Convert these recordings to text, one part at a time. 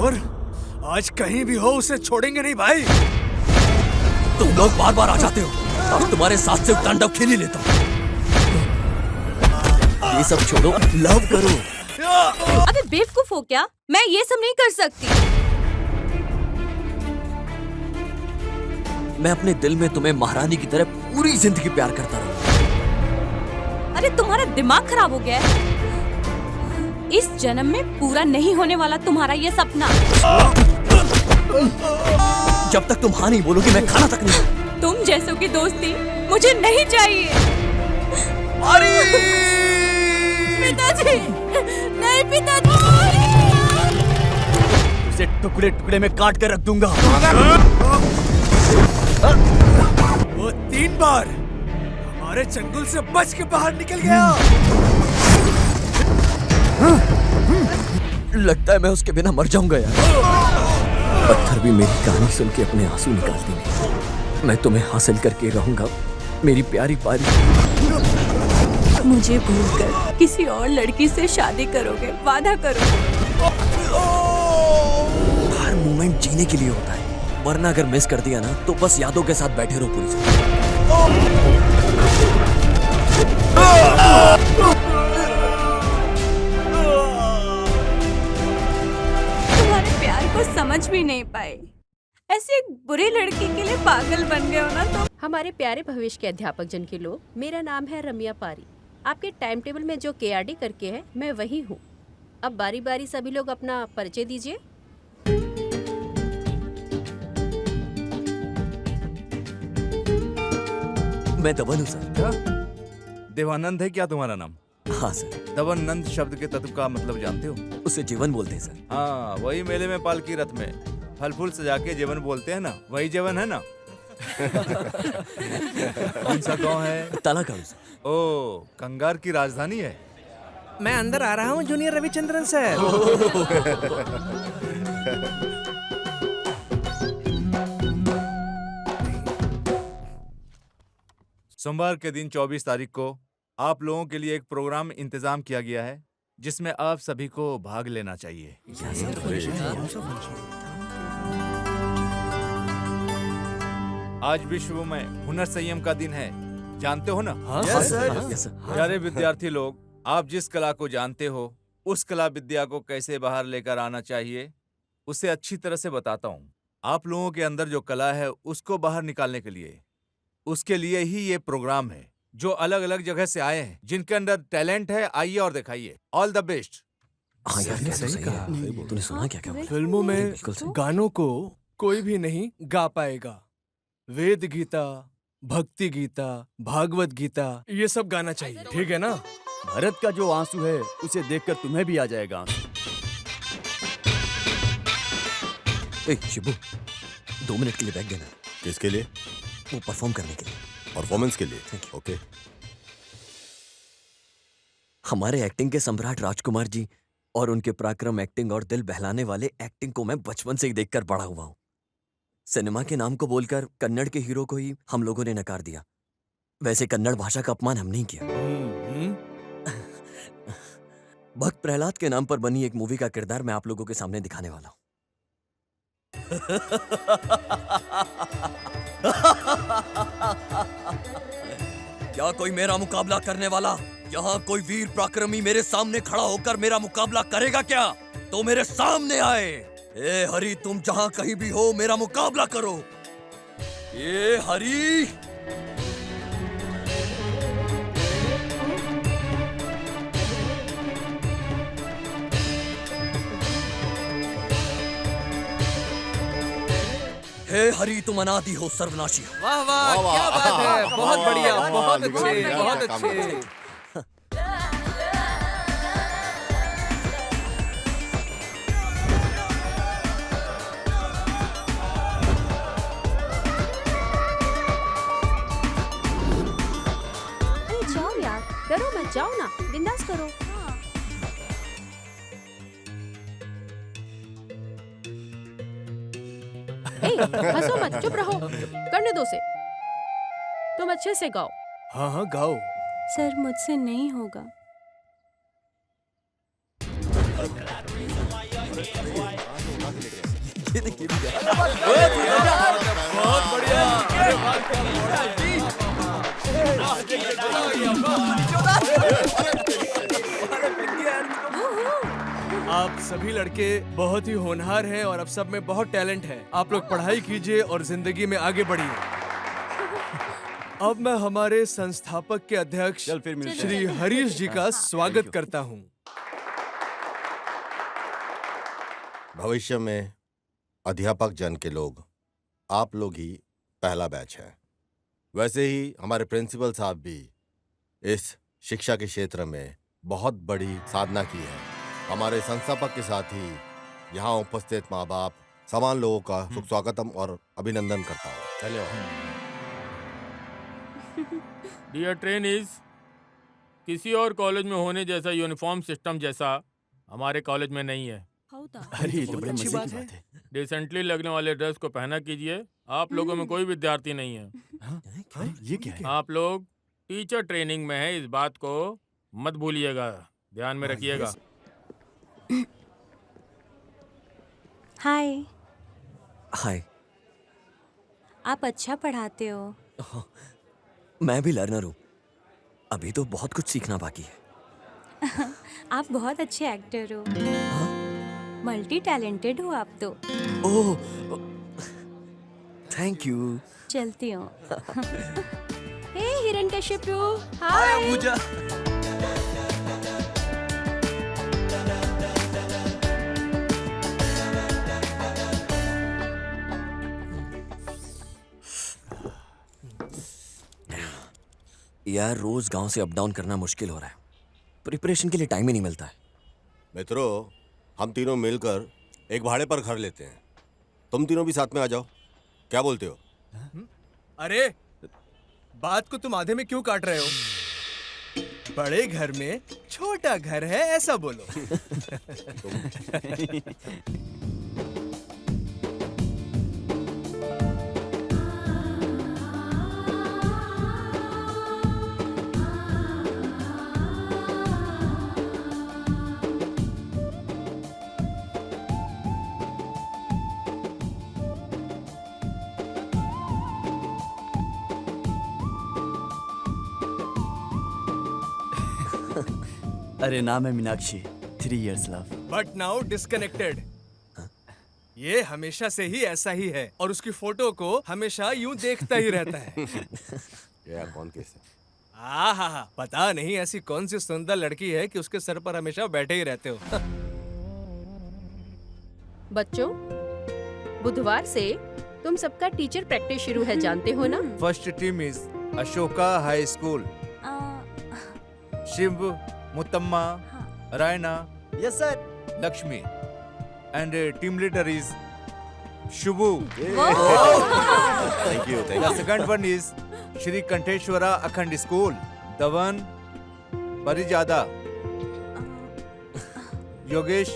और आज कहीं भी हो उसे छोड़ेंगे नहीं भाई। तुम लोग बार बार आ जाते हो, अब तुम्हारे साथ से तांडव खेल ही लेता हूँ। ये सब छोड़ो, लव करो। अबे बेवकूफ हो क्या? मैं ये सब नहीं कर सकती। मैं अपने दिल में तुम्हें महारानी की तरह पूरी जिंदगी प्यार करता रहूं। अरे तुम्हारा दिमाग खराब हो गया है। इस जन्म में पूरा नहीं होने वाला तुम्हारा ये सपना। जब तक तुम हाँ नहीं बोलोगी मैं खाना तक नहीं। तुम जैसों की दोस्ती मुझे नहीं चाहिए। पिताजी, नहीं पिताजी। उसे टुकड़े टुकड़े में काट कर रख दूंगा। वो 3 बार हमारे चंगुल से बच के बाहर निकल गया। लगता है मैं उसके बिना मर जाऊंगा यार। पत्थर भी मेरी कहानी सुन के अपने आंसू निकाल देंगे। मैं तुम्हें हासिल करके रहूंगा मेरी प्यारी पारी। मुझे भूलकर किसी और लड़की से शादी करोगे, वादा करो। हर मोमेंट जीने के लिए होता है, वरना अगर मिस कर दिया ना तो बस यादों के साथ बैठे रहो पूरी जिंदगी। तुम्हारे प्यार को समझ भी नहीं पाए, ऐसे एक बुरी लड़की के लिए पागल बन गए हो ना तुम। हमारे प्यारे भविष्य के अध्यापक जन के लोग, मेरा नाम है रम्या पारी। आपके टाइम टेबल में जो KRD करके है मैं वही हूँ। अब बारी बारी सभी लोग अपना परिचय दीजिए। मैं दवन हूँ सर। क्या देवानंद है क्या तुम्हारा नाम? हाँ सर। दवानंद शब्द के तत्व का मतलब जानते हो? उसे जीवन बोलते हैं सर। हाँ, वही मेले में पालकी रथ में फल फूल सजा के जीवन बोलते हैं ना, वही जीवन है ना। कौन सा गांव है? ताला गांव सर। ओ, कंगार की राजधानी है। मैं अंदर आ रहा हूँ जूनियर रविचंद्रन सर। सोमवार के दिन 24 तारीख को आप लोगों के लिए एक प्रोग्राम इंतजाम किया गया है जिसमें आप सभी को भाग लेना चाहिए। आज विश्व में हुनर संयम का दिन है, जानते हो ना? हाँ Yes, सर। yes. प्यारे विद्यार्थी लोग, आप जिस कला को जानते हो उस कला विद्या को कैसे बाहर लेकर आना चाहिए उसे अच्छी तरह से बताता हूँ। आप लोगों के अंदर जो कला है उसको बाहर निकालने के लिए, उसके लिए ही ये प्रोग्राम है। जो अलग अलग जगह से आए हैं, जिनके अंदर टैलेंट है, आइए और दिखाइए। All the best. हाँ यार, क्या सही कहा। तूने सुना क्या क्या? फिल्मों में बिल्कुल सही। गानों को कोई भी नहीं गा पाएगा। वेद गीता, भक्ति गीता, भागवत गीता, ये सब गाना चाहिए, ठीक है ना? भरत का जो आंसू है उसे देखकर तुम्हें भी आ जाएगा आंसू। ए शिबू, 2 मिनट के लिए बैठ देना। किसके लिए? वो परफॉर्म करने के लिए। परफॉर्मेंस के लिए? Thank you. ओके। हमारे एक्टिंग के सम्राट राजकुमार जी और उनके पराक्रम एक्टिंग और दिल बहलाने वाले एक्टिंग को मैं बचपन से ही देखकर बड़ा हुआ हूँ। सिनेमा के नाम को बोलकर कन्नड़ के हीरो को ही हम लोगों ने नकार दिया। वैसे कन्नड़ भाषा का अपमान हम नहीं किया। भक्त प्रहलाद के नाम पर बनी एक मूवी का किरदार मैं आप लोगों के सामने दिखाने वाला हूँ। क्या कोई मेरा मुकाबला करने वाला? यहाँ कोई वीर पराक्रमी मेरे सामने खड़ा होकर मेरा मुकाबला करेगा क्या? तो मेरे सामने आए। ए हरि, तुम जहाँ कहीं भी हो मेरा मुकाबला करो। ए हरि। हे हरि, तुम अनादि हो, सर्वनाशी हो। वाह वाह, क्या बात है, बहुत बढ़िया, बहुत अच्छे, बहुत अच्छे। अरे जाओ यार, डरो मत, जाओ ना, बिंदास करो। हंसो मत, चुप रहो, करने दो उसे। तुम अच्छे से गाओ। हाँ हाँ गाओ। सर मुझसे नहीं होगा। ये देखिए भैया। बहुत बढ़िया। अरे वाह, क्या मॉडल जी। आप सभी लड़के बहुत ही होनहार हैं और अब सब में बहुत टैलेंट है। आप लोग पढ़ाई कीजिए और जिंदगी में आगे बढ़िए। अब मैं हमारे संस्थापक के अध्यक्ष चल फिर मिलते श्री हैं। हरीश जी का स्वागत करता हूँ। भविष्य में अध्यापक जन के लोग आप लोग ही पहला बैच है। वैसे ही हमारे प्रिंसिपल साहब भी इस शिक्षा के क्षेत्र में बहुत बड़ी साधना की है। हमारे संस्थापक के साथ ही यहाँ उपस्थित माँ बाप समान लोगों का सुख स्वागतम और अभिनंदन करता हूँ। धन्यवाद। डियर ट्रेनीज, किसी और कॉलेज में होने जैसा यूनिफॉर्म सिस्टम जैसा हमारे कॉलेज में नहीं है। अरे ये तो बड़े मजे की बात है। डिसेंटली लगने वाले ड्रेस को पहना कीजिए। आप लोगों में कोई विद्यार्थी नहीं है। हाँ, ये क्या है? आप लोग टीचर ट्रेनिंग में है, इस बात को मत भूलिएगा, ध्यान में रखिएगा। हाय, हाय। आप अच्छा पढ़ाते हो। मैं भी लर्नर हूँ। अभी तो बहुत कुछ सीखना बाकी है। आप बहुत अच्छे एक्टर हो। मल्टी टैलेंटेड हो आप तो। ओह, थैंक यू। चलती हूँ। हे हिरण्यकशिपु, हाय। पूजा। यार रोज गांव से अप डाउन करना मुश्किल हो रहा है। प्रिपरेशन के लिए टाइम ही नहीं मिलता है। मित्रों, हम तीनों मिलकर एक भाड़े पर घर लेते हैं। तुम तीनों भी साथ में आ जाओ। क्या बोलते हो? अरे बात को तुम आधे में क्यों काट रहे हो? बड़े घर में छोटा घर है ऐसा बोलो। अरे नाम है Meenakshi. 3 years love। But now disconnected. ये हमेशा से ही ऐसा ही है और उसकी फोटो को हमेशा यूं देखता ही रहता है। ये कौन केस है? आहा, पता नहीं ऐसी कौन सी सुंदर लड़की है कि उसके सर पर हमेशा बैठे ही रहते हो। बच्चों, बुधवार से तुम सबका टीचर प्रैक्टिस शुरू है, जानते हो ना? First team is Ashoka high school. Shiv, Muthamma, Raina, yes sir. Lakshmi and team leader is Shubhu. Thank you, thank The you. second one is Shri Kanteshwara Akhand School. The one Parijada, Yogesh,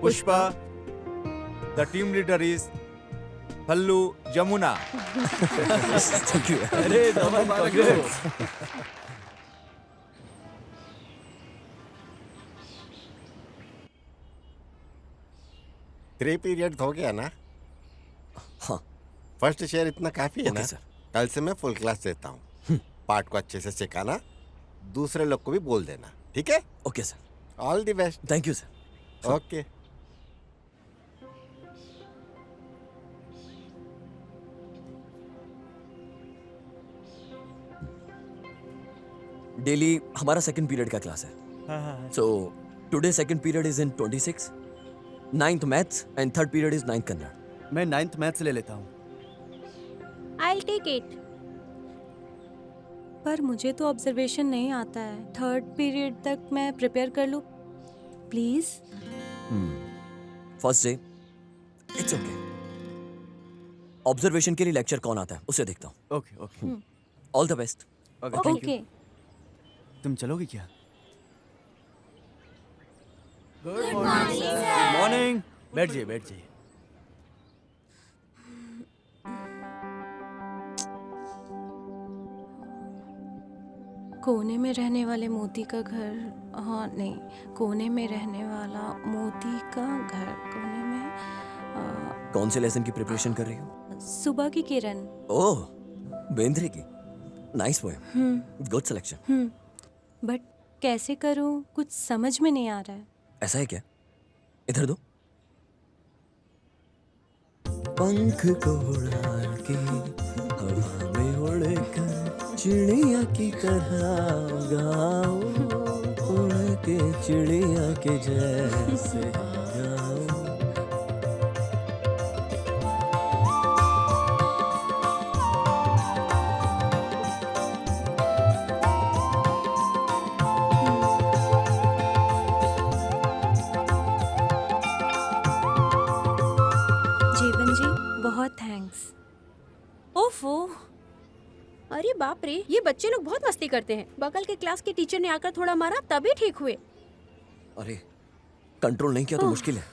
Pushpa. The team leader is Pallu Jamuna. Thank you. अरे नमन congrats। Three period हो गया ना? हाँ। First share इतना काफी है okay ना? Sir. कल से मैं फुल क्लास देता हूँ। पार्ट को अच्छे से सिखाना, दूसरे लोग को भी बोल देना, ठीक है? Okay sir. All the best. Thank you sir. Okay. Daily हमारा सेकंड पीरियड का क्लास है। So today second period is in 26, 9th maths and third period is 9th Kannada. मैं 9th मैथ्स ले लेता हूँ। I'll take it। पर मुझे तो ऑब्जर्वेशन नहीं आता है। थर्ड पीरियड तक मैं प्रिपेयर कर लूँ please. First day it's okay. Observation के लिए लेक्चर कौन आता है उसे देखता हूँ। Okay okay all the best. Okay thank you. Okay. तुम चलोगे क्या? Good morning. बैठ जाइए बैठ जाइए। कोने में रहने वाले मोती का घर, हाँ नहीं, कोने में रहने वाला मोती का घर, कोने में कौन से लेसन की प्रिपरेशन कर रही हो? सुबह की किरण। ओह, बेंद्रे की। Nice poem, good selection. But कैसे करूं, कुछ समझ में नहीं आ रहा है। ऐसा है क्या? इधर दो। पंख को उड़ा के हवा में उड़कर चिड़िया की तरह गाओ, उड़ के चिड़िया के जैसे गाओ। जीवन जी बहुत थैंक्स। ओफो, अरे बाप रे, ये बच्चे लोग बहुत मस्ती करते हैं। बगल के क्लास के टीचर ने आकर थोड़ा मारा तभी ठीक हुए। अरे कंट्रोल नहीं किया तो मुश्किल है।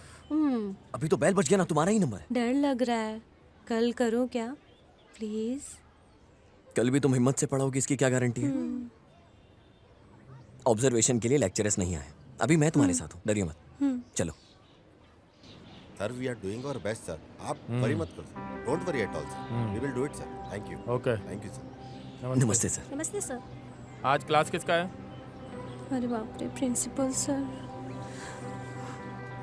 अभी तो बेल बज गया ना, तुम्हारा ही नंबर है। डर लग रहा है, कल करूं क्या प्लीज? कल भी तुम हिम्मत से पढ़ोगी इसकी क्या गारंटी है? ऑब्जर्वेशन के लिए लेक्चरर्स नहीं आए, अभी मैं तुम्हारे साथ हूँ, डरिए मत। चलो। Sir, we are doing our best sir. आप वरी मत करो sir. Don't worry at all sir. We will do it sir. Thank you. Okay, thank you sir. नमस्ते सर। नमस्ते सर। आज क्लास किसका है? अरे बाप रे, प्रिंसिपल सर।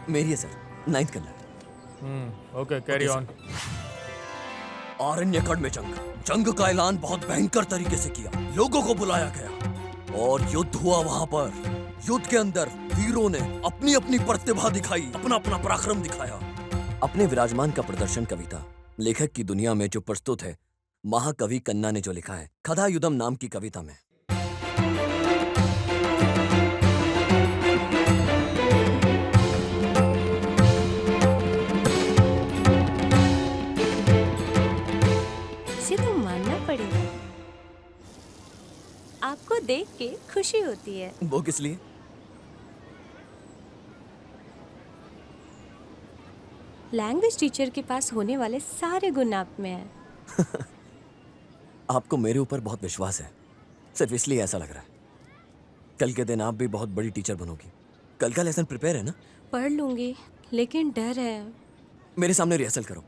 मेरी है sir, 9th Kannada. Okay, carry on. आरण्यकड़ में जंग का ऐलान बहुत भयंकर तरीके से किया। लोगों को बुलाया गया और युद्ध हुआ। वहां पर युद्ध के अंदर वीरों ने अपनी अपनी प्रतिभा दिखाई, अपना अपना पराक्रम दिखाया। अपने विराजमान का प्रदर्शन कविता लेखक की दुनिया में जो प्रस्तुत है, महाकवि कन्ना ने जो लिखा है कथायुधम नाम की कविता में। इसे तो मानना पड़ेगा। आपको देख के खुशी होती है। वो किस लिए? लैंग्वेज टीचर के पास होने वाले सारे गुण आप में हैं। आपको मेरे ऊपर बहुत विश्वास है, सिर्फ इसलिए ऐसा लग रहा है। कल के दिन आप भी बहुत बड़ी टीचर बनोगी। कल का लेसन प्रिपेयर है ना? पढ़ लूंगी, लेकिन डर है। मेरे सामने रिहर्सल करो,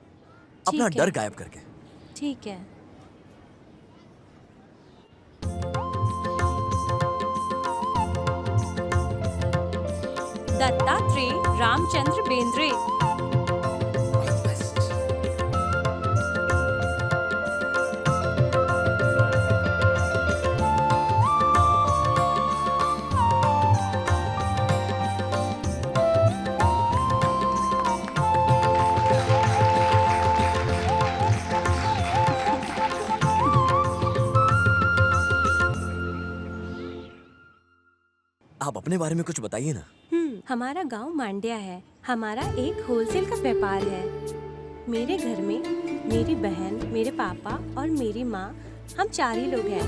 अपना ठीक है। डर गायब करके। ठीक है। दत्तात्रेय रामचंद्र बेंद्रे। आप अपने बारे में कुछ बताइए ना। हमारा गांव मांड्या है। हमारा एक होलसेल का व्यापार है। मेरे घर में मेरी बहन, मेरे पापा और मेरी माँ, हम 4 ही लोग हैं।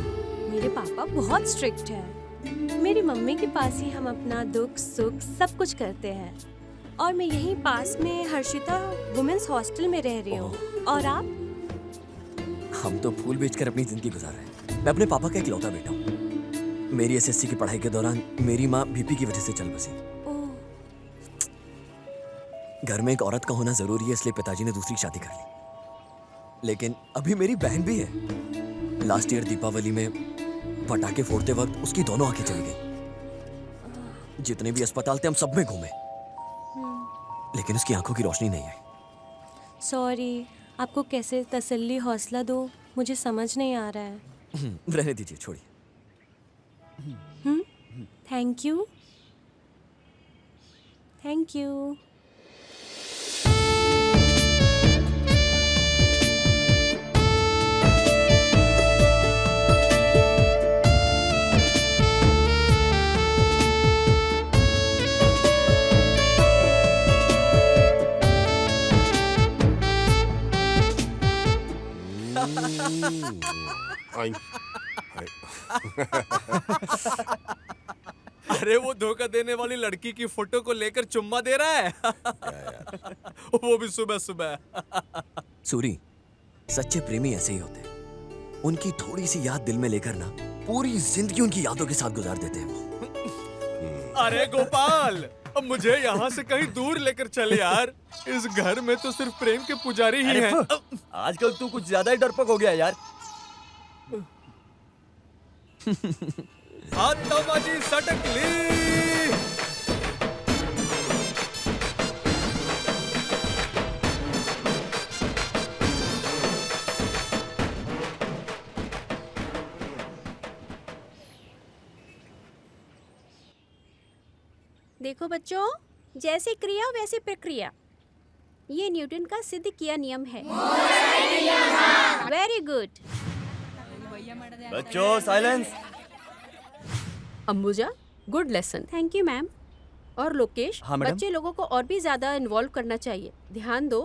मेरे पापा बहुत स्ट्रिक्ट है। मेरी मम्मी के पास ही हम अपना दुख सुख सब कुछ करते हैं। और मैं यहीं पास में हर्षिता वुमेन्स हॉस्टल में रह रही हूँ। और आप? हम तो फूल बेचकर अपनी जिंदगी गुजार रहे हैं। मैं अपने पापा का इकलौता बेटा हूँ। मेरी एसएससी की पढ़ाई के दौरान मेरी माँ बीपी की वजह से चल बसी। घर में एक औरत का होना जरूरी है, इसलिए पिताजी ने दूसरी शादी कर ली। लेकिन अभी मेरी बहन भी है। लास्ट ईयर दीपावली में पटाखे फोड़ते वक्त उसकी दोनों आंखें चली गई। जितने भी अस्पताल थे हम सब में घूमे, लेकिन उसकी आंखों की रोशनी नहीं आई। सॉरी, आपको कैसे तसल्ली हौसला दो, मुझे समझ नहीं आ रहा है। रहने दीजिए, छोड़िए। Thank you. Thank you. अरे वो धोखा देने वाली लड़की की फोटो को लेकर चुम्मा दे रहा है। वो भी सुबह सुबह। सूरी, सच्चे प्रेमी ऐसे ही होते हैं। उनकी थोड़ी सी याद दिल में लेकर ना पूरी जिंदगी उनकी यादों के साथ गुजार देते हैं वो। अरे गोपाल, अब मुझे यहाँ से कहीं दूर लेकर चल यार। इस घर में तो सिर्फ प्रेम के पुजारी ही हैं। आजकल तू कुछ ज्यादा ही डरपोक हो गया यार। आत्माजी सटकली। देखो बच्चों, जैसी क्रिया वैसी प्रक्रिया, ये न्यूटन का सिद्ध किया नियम है। Very good. बच्चों silence. Ambuja, good lesson. Thank you ma'am. और लोकेश, हाँ, मैडम। बच्चे लोगों को और भी ज्यादा इन्वॉल्व करना चाहिए। ध्यान दो,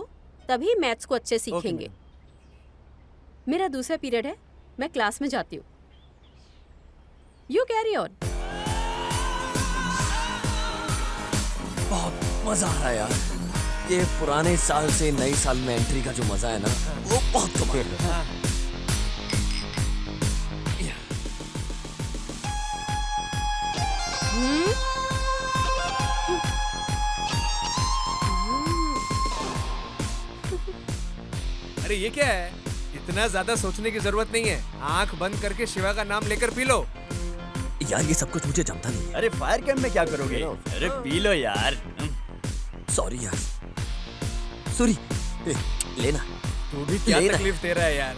तभी मैथ्स को अच्छे सीखेंगे। मेरा दूसरा पीरियड है, मैं क्लास में जाती हूँ। You carry on. बहुत मजा आ रहा है यार। ये पुराने साल से नए साल में एंट्री का जो मजा है ना, वो बहुत कमाल है। अरे ये क्या है? इतना ज्यादा सोचने की जरूरत नहीं है। आंख बंद करके शिवा का नाम लेकर पी लो। यार ये सब कुछ मुझे जमता नहीं है। अरे फायर कैंप में क्या करोगे? अरे पी लो यार। सॉरी यार। सॉरी। लेना। तू भी क्या लेना। तकलीफ दे रहा है यार?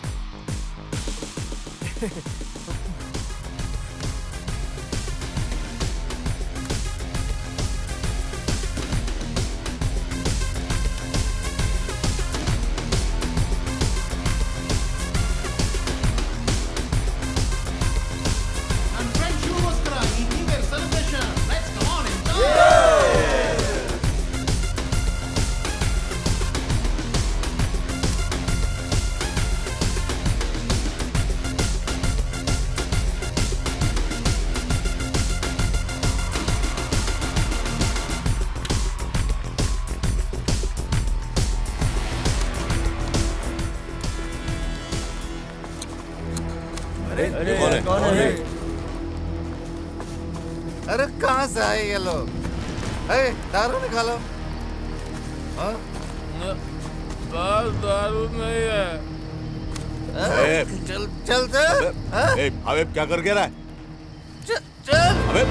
कौन है? अरे कहाँ से आए ये लोग? दारू निकालो। हाँ? बस दारू नहीं है। चल चल चल। अबे क्या कर रहा है? चल। अबे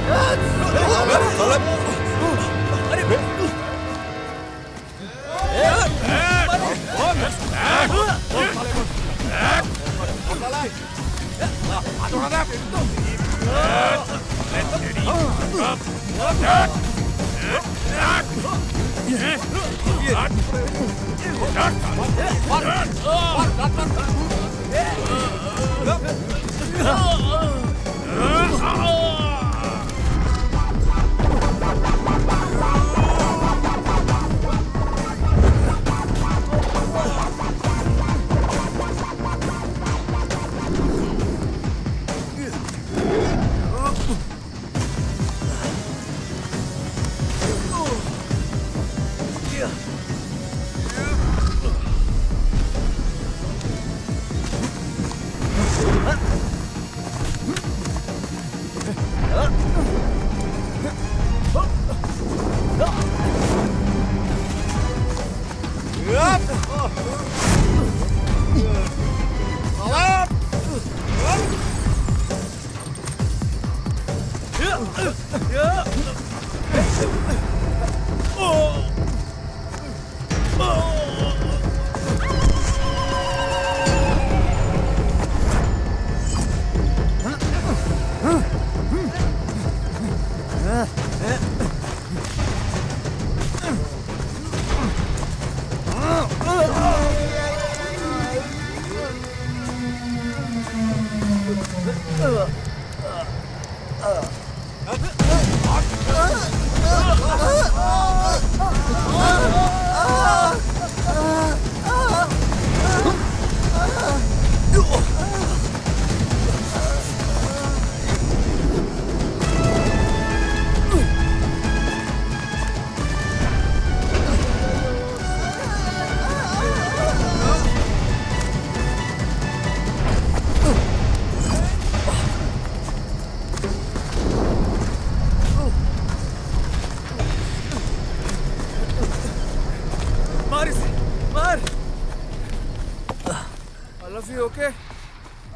ओके।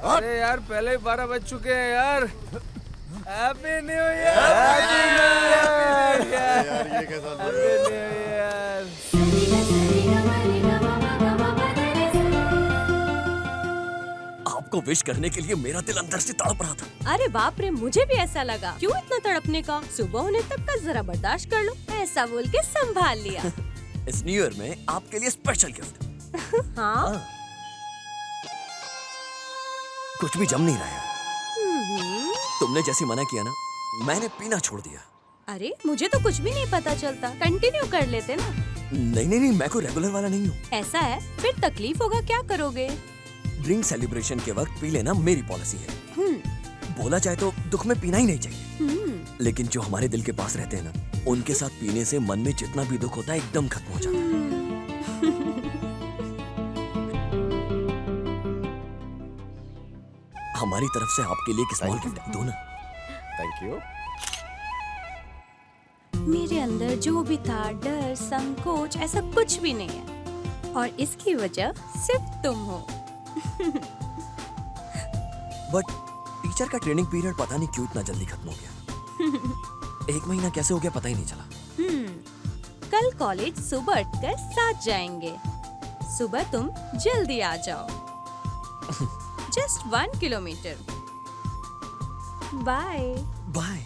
अरे यार पहले ही 12 बज चुके हैं यार। Happy new year. यार ये कैसा हैप्पी न्यू ईयर। आपको विश करने के लिए मेरा दिल अंदर से तड़प रहा था। अरे बाप रे, मुझे भी ऐसा लगा। क्यों इतना तड़पने का? सुबह होने तक का जरा बर्दाश्त कर लो। ऐसा बोल के संभाल लिया। इस न्यू ईयर में आपके लिए स्पेशल गिफ्ट। हाँ। कुछ भी जम नहीं रहा है। तुमने जैसी मना किया ना, मैंने पीना छोड़ दिया। अरे मुझे तो कुछ भी नहीं पता चलता। कंटिन्यू कर लेते ना। नहीं, मैं कोई रेगुलर वाला नहीं हूँ। ऐसा है? फिर तकलीफ होगा, क्या करोगे? ड्रिंक सेलिब्रेशन के वक्त पी लेना मेरी पॉलिसी है। बोला जाए तो दुख में पीना ही नहीं चाहिए। लेकिन जो हमारे दिल के पास रहते हैं ना, उनके साथ पीने से मन में जितना भी दुख होता है एकदम खत्म हो जाता है। हमारी तरफ से आपके लिए एक स्मॉल गिफ्ट दो ना। Thank you. मेरे अंदर जो भी था, डर, संकोच, ऐसा कुछ भी नहीं है। और इसकी वजह सिर्फ तुम हो। बट टीचर का ट्रेनिंग पीरियड पता नहीं क्यों इतना जल्दी खत्म हो गया। 1 महीना कैसे हो गया पता ही नहीं चला। कल कॉलेज सुबह उठकर साथ जाएंगे। सुबह तुम जल्दी आ जाओ। Just 1 kilometre. बाय। बाय।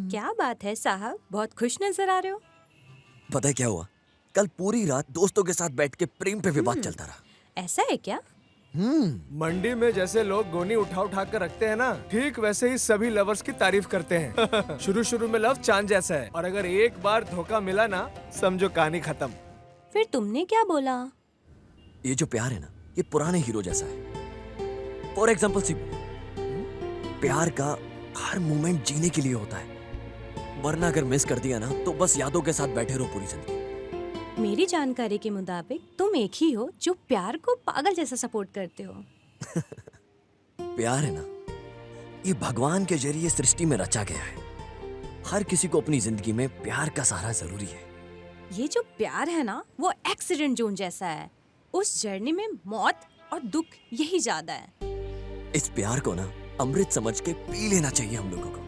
क्या बात है साहब, बहुत खुश नजर आ रहे हो। पता है क्या हुआ? कल पूरी रात दोस्तों के साथ बैठ के प्रेम पे विवाद चलता रहा। ऐसा है क्या? मंडी में जैसे लोग गोनी उठा उठा कर रखते हैं ना, ठीक वैसे ही सभी लवर्स की तारीफ करते हैं। शुरू शुरू में लव चांद जैसा है, और अगर एक बार धोखा मिला ना, समझो कहानी खत्म। फिर तुमने क्या बोला? ये जो प्यार है ना, ये पुराने हीरो जैसा है। फॉर एग्जाम्पल प्यार का हर मोमेंट जीने के लिए होता है, वरना अगर मिस कर दिया ना तो बस यादों के साथ बैठे रहो पूरी जिंदगी। मेरी जानकारी के मुताबिक तुम एक ही हो जो प्यार को पागल जैसा सपोर्ट करते हो। प्यार है ना, ये भगवान के जरिए सृष्टि में रचा गया है। हर किसी को अपनी जिंदगी में प्यार का सहारा जरूरी है। ये जो प्यार है ना, वो एक्सीडेंट जोन जैसा है। उस जर्नी में मौत और दुख यही ज्यादा है। इस प्यार को ना अमृत समझ के पी लेना चाहिए हम लोगों को।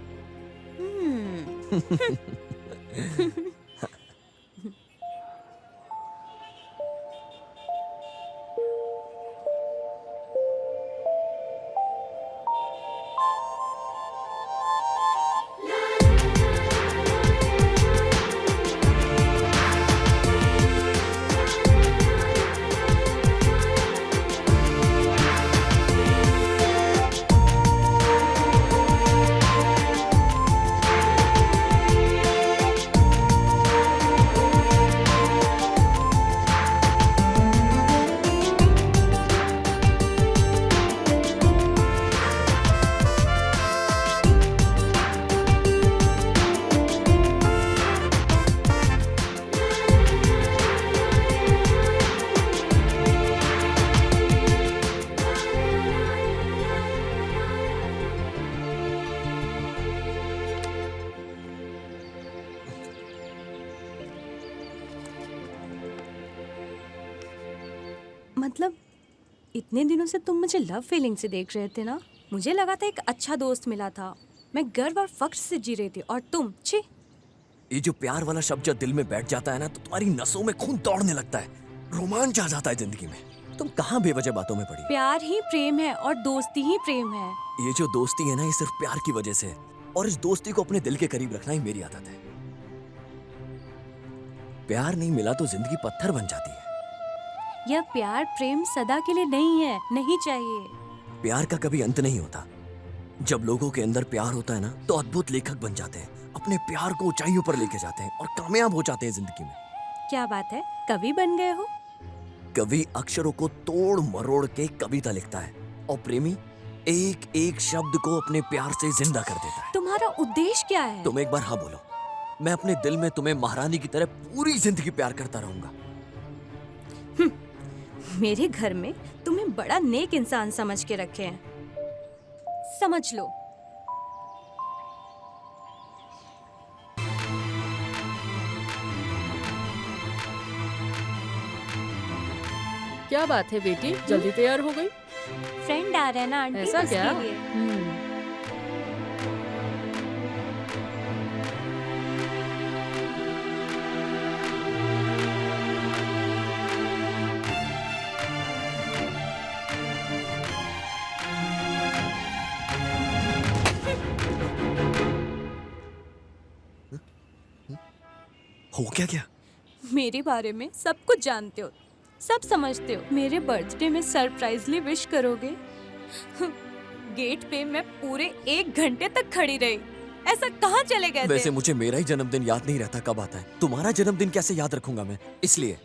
मतलब इतने दिनों से तुम मुझे लव फीलिंग से देख रहे थे ना। मुझे लगा था एक अच्छा दोस्त मिला था। मैं गर्व और फख्र से जी रही थी, और तुम छी। ये जो प्यार वाला शब्द जब दिल में बैठ जाता है ना, तो तुम्हारी नसों में खून दौड़ने लगता है, रोमांच आ जाता है जिंदगी में। तुम कहाँ बेवजह बातों में पड़ी। प्यार ही प्रेम है और दोस्ती ही प्रेम है। ये जो दोस्ती है ना, ये सिर्फ प्यार की वजह से है, और इस दोस्ती को अपने दिल के करीब रखना ही मेरी आदत है। प्यार नहीं मिला तो जिंदगी पत्थर बन जाती है। यह प्यार प्रेम सदा के लिए नहीं है, नहीं चाहिए। प्यार का कभी अंत नहीं होता। जब लोगों के अंदर प्यार होता है ना, तो अद्भुत लेखक बन जाते हैं, अपने प्यार को ऊंचाइयों पर लेके जाते हैं और कामयाब हो जाते हैं जिंदगी में। क्या बात है, कवि बन गए हो? कवि अक्षरों को तोड़ मरोड़ के कविता लिखता है और प्रेमी एक एक शब्द को अपने प्यार से जिंदा कर देता है। तुम्हारा उद्देश्य क्या है? तुम एक बार हाँ बोलो। मैं अपने दिल में तुम्हें महारानी की तरह पूरी जिंदगी प्यार करता रहूंगा। मेरे घर में तुम्हें बड़ा नेक इंसान समझ के रखे हैं, समझ लो। क्या बात है बेटी, जल्दी तैयार हो गई? फ्रेंड आ रहा है ना आंटी, ऐसा उसके क्या? लिए। हो क्या गया? मेरे बारे में सब कुछ जानते हो, सब समझते हो। मेरे बर्थडे में सरप्राइजली विश करोगे? गेट पे मैं पूरे 1 घंटे तक खड़ी रही। ऐसा कहाँ चले गए थे? वैसे मुझे मेरा ही जन्मदिन याद नहीं रहता कब आता है। तुम्हारा जन्मदिन कैसे याद रखूंगा मैं? इसलिए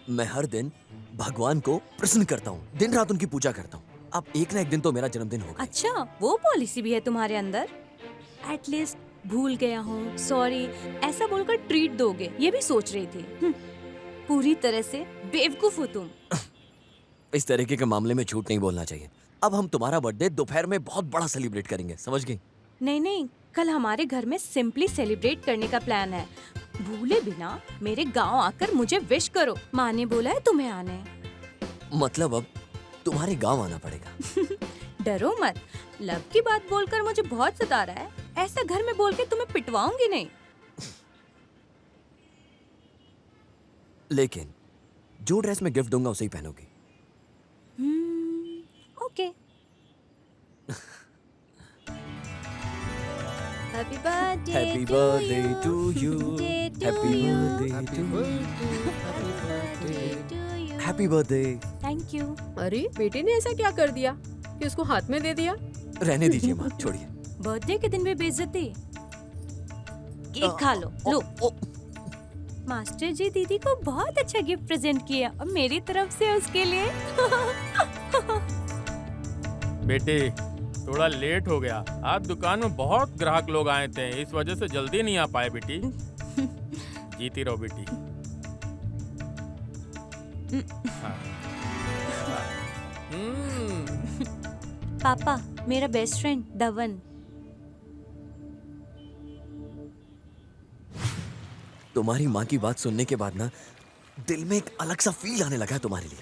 मैं हर दिन भगवान को प्रसन्न करता हूँ, दिन रात उनकी पूजा करता हूँ। अब एक ना एक दिन तो मेरा जन्मदिन होगा। अच्छा, वो पॉलिसी भी है तुम्हारे अंदर? एटलीस्ट भूल गया हूँ, सॉरी ऐसा बोलकर ट्रीट दोगे, ये भी सोच रही थी। पूरी तरह से बेवकूफ हो तुम। इस तरीके के मामले में झूठ नहीं बोलना चाहिए। अब हम तुम्हारा बर्थडे दोपहर में बहुत बड़ा सेलिब्रेट करेंगे, समझ गई? नहीं, कल हमारे घर में सिंपली सेलिब्रेट करने का प्लान है। भूले बिना मेरे गांव आकर मुझे विश करो। माँ ने बोला है तुम्हें आने। मतलब अब तुम्हारे गांव आना पड़ेगा। डरो मत, लव की बात बोलकर मुझे बहुत सता रहा है। ऐसा घर में बोल के तुम्हें पिटवाऊंगी नहीं। लेकिन जो ड्रेस मैं गिफ्ट दूंगा उसे ही पहनोगी। Okay. Happy birthday to you. Happy birthday. Thank you. अरे बेटे ने ऐसा क्या कर दिया कि उसको हाथ में दे दिया? रहने दीजिए माँ, छोड़िए। बर्थडे के दिन भी बेइज्जती। केक खा लो। लो। मास्टर जी दीदी को बहुत अच्छा गिफ्ट प्रेजेंट किया और मेरी तरफ से उसके लिए। बेटे थोड़ा लेट हो गया। आज दुकान में बहुत ग्राहक लोग आए थे, इस वजह से जल्दी नहीं आ पाए बेटी। जीती रहो बेटी। हाँ। पापा, मेरा बेस्ट फ्रेंड धवन। तुम्हारी माँ की बात सुनने के बाद ना दिल में एक अलग सा फील आने लगा है तुम्हारे लिए।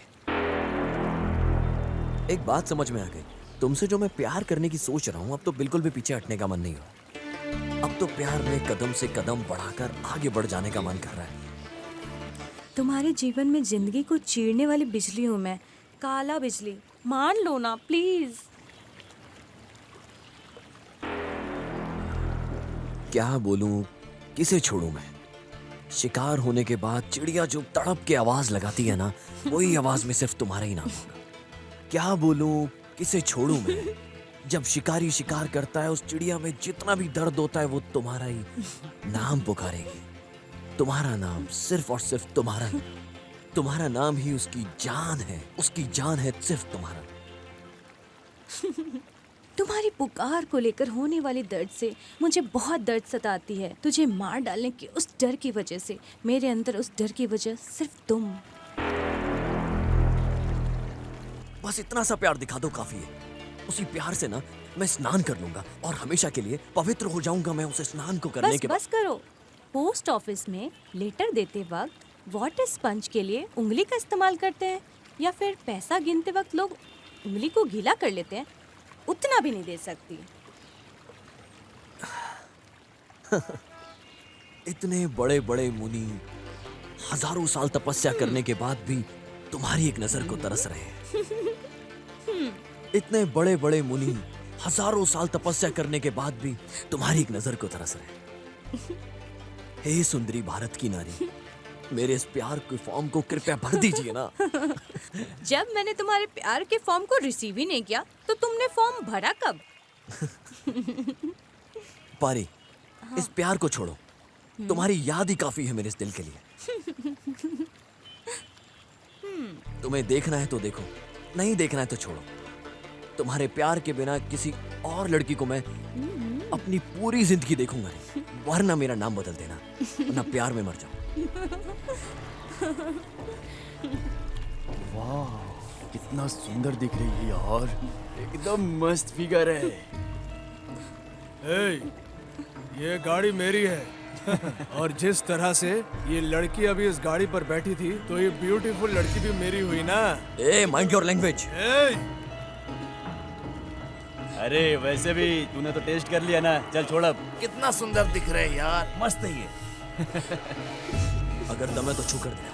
एक बात समझ में आ गई, तुमसे जो मैं प्यार करने की सोच रहा हूँ अब तो बिल्कुल भी पीछे हटने का मन नहीं हो। अब तो प्यार में कदम से कदम बढ़ाकर आगे बढ़ जाने का मन कर रहा है। तुम्हारे जीवन में जिंदगी को चीरने वाली बिजली हूँ मैं, काला बिजली। मान लो ना प्लीज। क्या बोलूं, किसे छोड़ूं मैं? शिकार होने के बाद चिड़िया जो तड़प के आवाज लगाती है ना, वही आवाज में सिर्फ तुम्हारा ही नाम होगा। क्या बोलूं, किसे छोड़ूं मैं? जब शिकारी शिकार करता है उस चिड़िया में जितना भी दर्द होता है वो तुम्हारा ही नाम पुकारेगी। तुम्हारा नाम, सिर्फ और सिर्फ तुम्हारा ही। तुम्हारा नाम ही उसकी जान है, उसकी जान है सिर्फ तुम्हारा। तुम्हारी पुकार को लेकर होने वाले दर्द से मुझे बहुत दर्द सताती है। तुझे मार डालने के उस डर की वजह से, मेरे अंदर उस डर की वजह सिर्फ तुम। बस इतना सा प्यार दिखा दो, काफी है। उसी प्यार से ना मैं स्नान कर लूंगा और हमेशा के लिए पवित्र हो जाऊंगा मैं उसे स्नान को करने के बाद। बस करो। पोस्ट ऑफिस में लेटर देते वक्त वाटर स्पंज के लिए उंगली का इस्तेमाल करते हैं या फिर पैसा गिनते वक्त लोग उंगली को गीला कर लेते हैं, उतना भी नहीं दे सकती। इतने बड़े बड़े मुनि हजारों साल तपस्या करने के बाद भी तुम्हारी एक नजर को तरस रहे हैं। इतने बड़े बड़े मुनि हजारों साल तपस्या करने के बाद भी तुम्हारी एक नजर को तरस रहे हैं। हे सुंदरी भारत की नारी, मेरे इस प्यार के फॉर्म को कृपया भर दीजिए ना। जब मैंने तुम्हारे प्यार के फॉर्म को रिसीव ही नहीं किया तो तुमने फॉर्म भरा कब? पारी, इस प्यार को छोड़ो। तुम्हारी याद ही काफी है मेरे इस दिल के लिए। तुम्हें देखना है तो देखो, नहीं देखना है तो छोड़ो। तुम्हारे प्यार के बिना किसी और लड़की को मैं अपनी पूरी जिंदगी देखूंगा नहीं, वरना मेरा नाम बदल देना, वरना प्यार में मर जाऊं। वाह, कितना सुंदर दिख रही है यार, एकदम मस्त फिगर है। ए, ये गाड़ी मेरी है और जिस तरह से ये लड़की अभी इस गाड़ी पर बैठी थी, तो ये ब्यूटीफुल लड़की भी मेरी हुई ना। ए, माइंड योर लैंग्वेज। अरे वैसे भी तूने तो टेस्ट कर लिया ना, चल छोड़ अब। कितना सुंदर दिख रहे हैं यार, मस्त है ये। अगर दम है तो छू कर दे।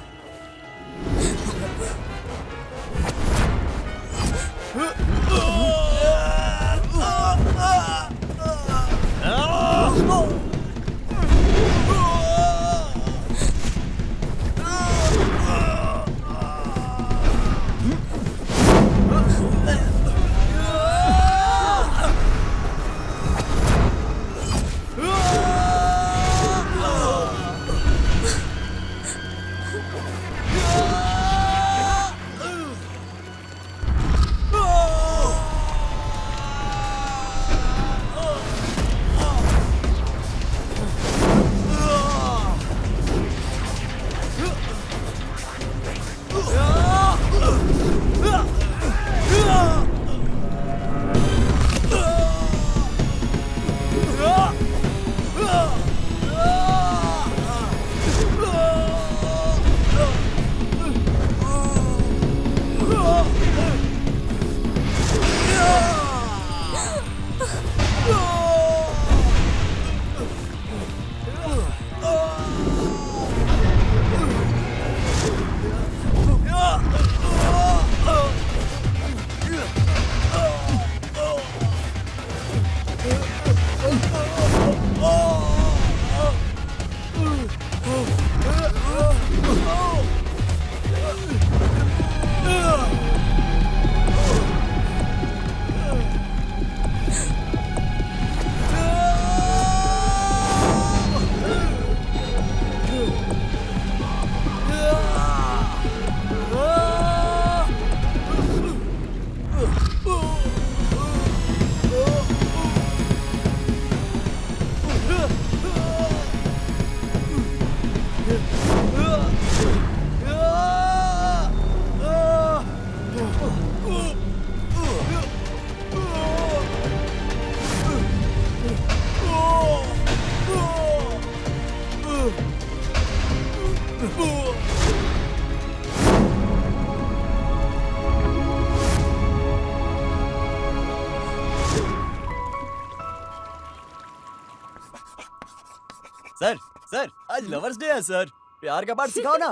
सर सर, आज लवर्स डे है सर, प्यार का पाठ सिखाओ ना।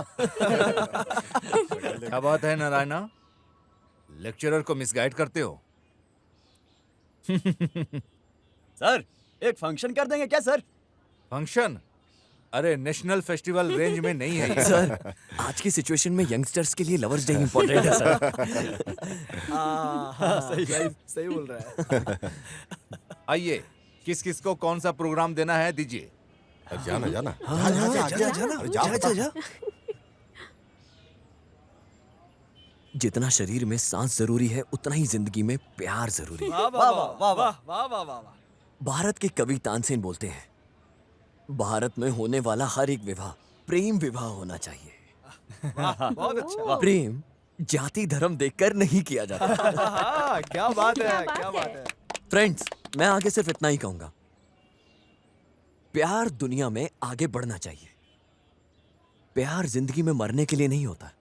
क्या बात है नारायणा, लेक्चरर को मिसगाइड करते हो? सर, एक फंक्शन कर देंगे क्या सर? फंक्शन? अरे नेशनल फेस्टिवल रेंज में नहीं है ये। सर, आज की सिचुएशन में यंगस्टर्स के लिए लवर्स डे इंपॉर्टेंट है सर। सही बोल रहा है। आइए, किस किस को कौन सा प्रोग्राम देना है दीजिए। जाना जाना जा। जितना शरीर में सांस जरूरी है, उतना ही जिंदगी में प्यार जरूरी है। वाह वाह वाह वाह वाह वाह वाह। भारत के कवि तानसेन बोलते हैं, भारत में होने वाला हर एक विवाह प्रेम विवाह होना चाहिए। बहुत अच्छा। प्रेम जाति धर्म देखकर नहीं किया जाता। क्या बात है, क्या बात है। फ्रेंड्स, मैं आगे सिर्फ इतना ही कहूंगा, प्यार दुनिया में आगे बढ़ना चाहिए। प्यार जिंदगी में मरने के लिए नहीं होता,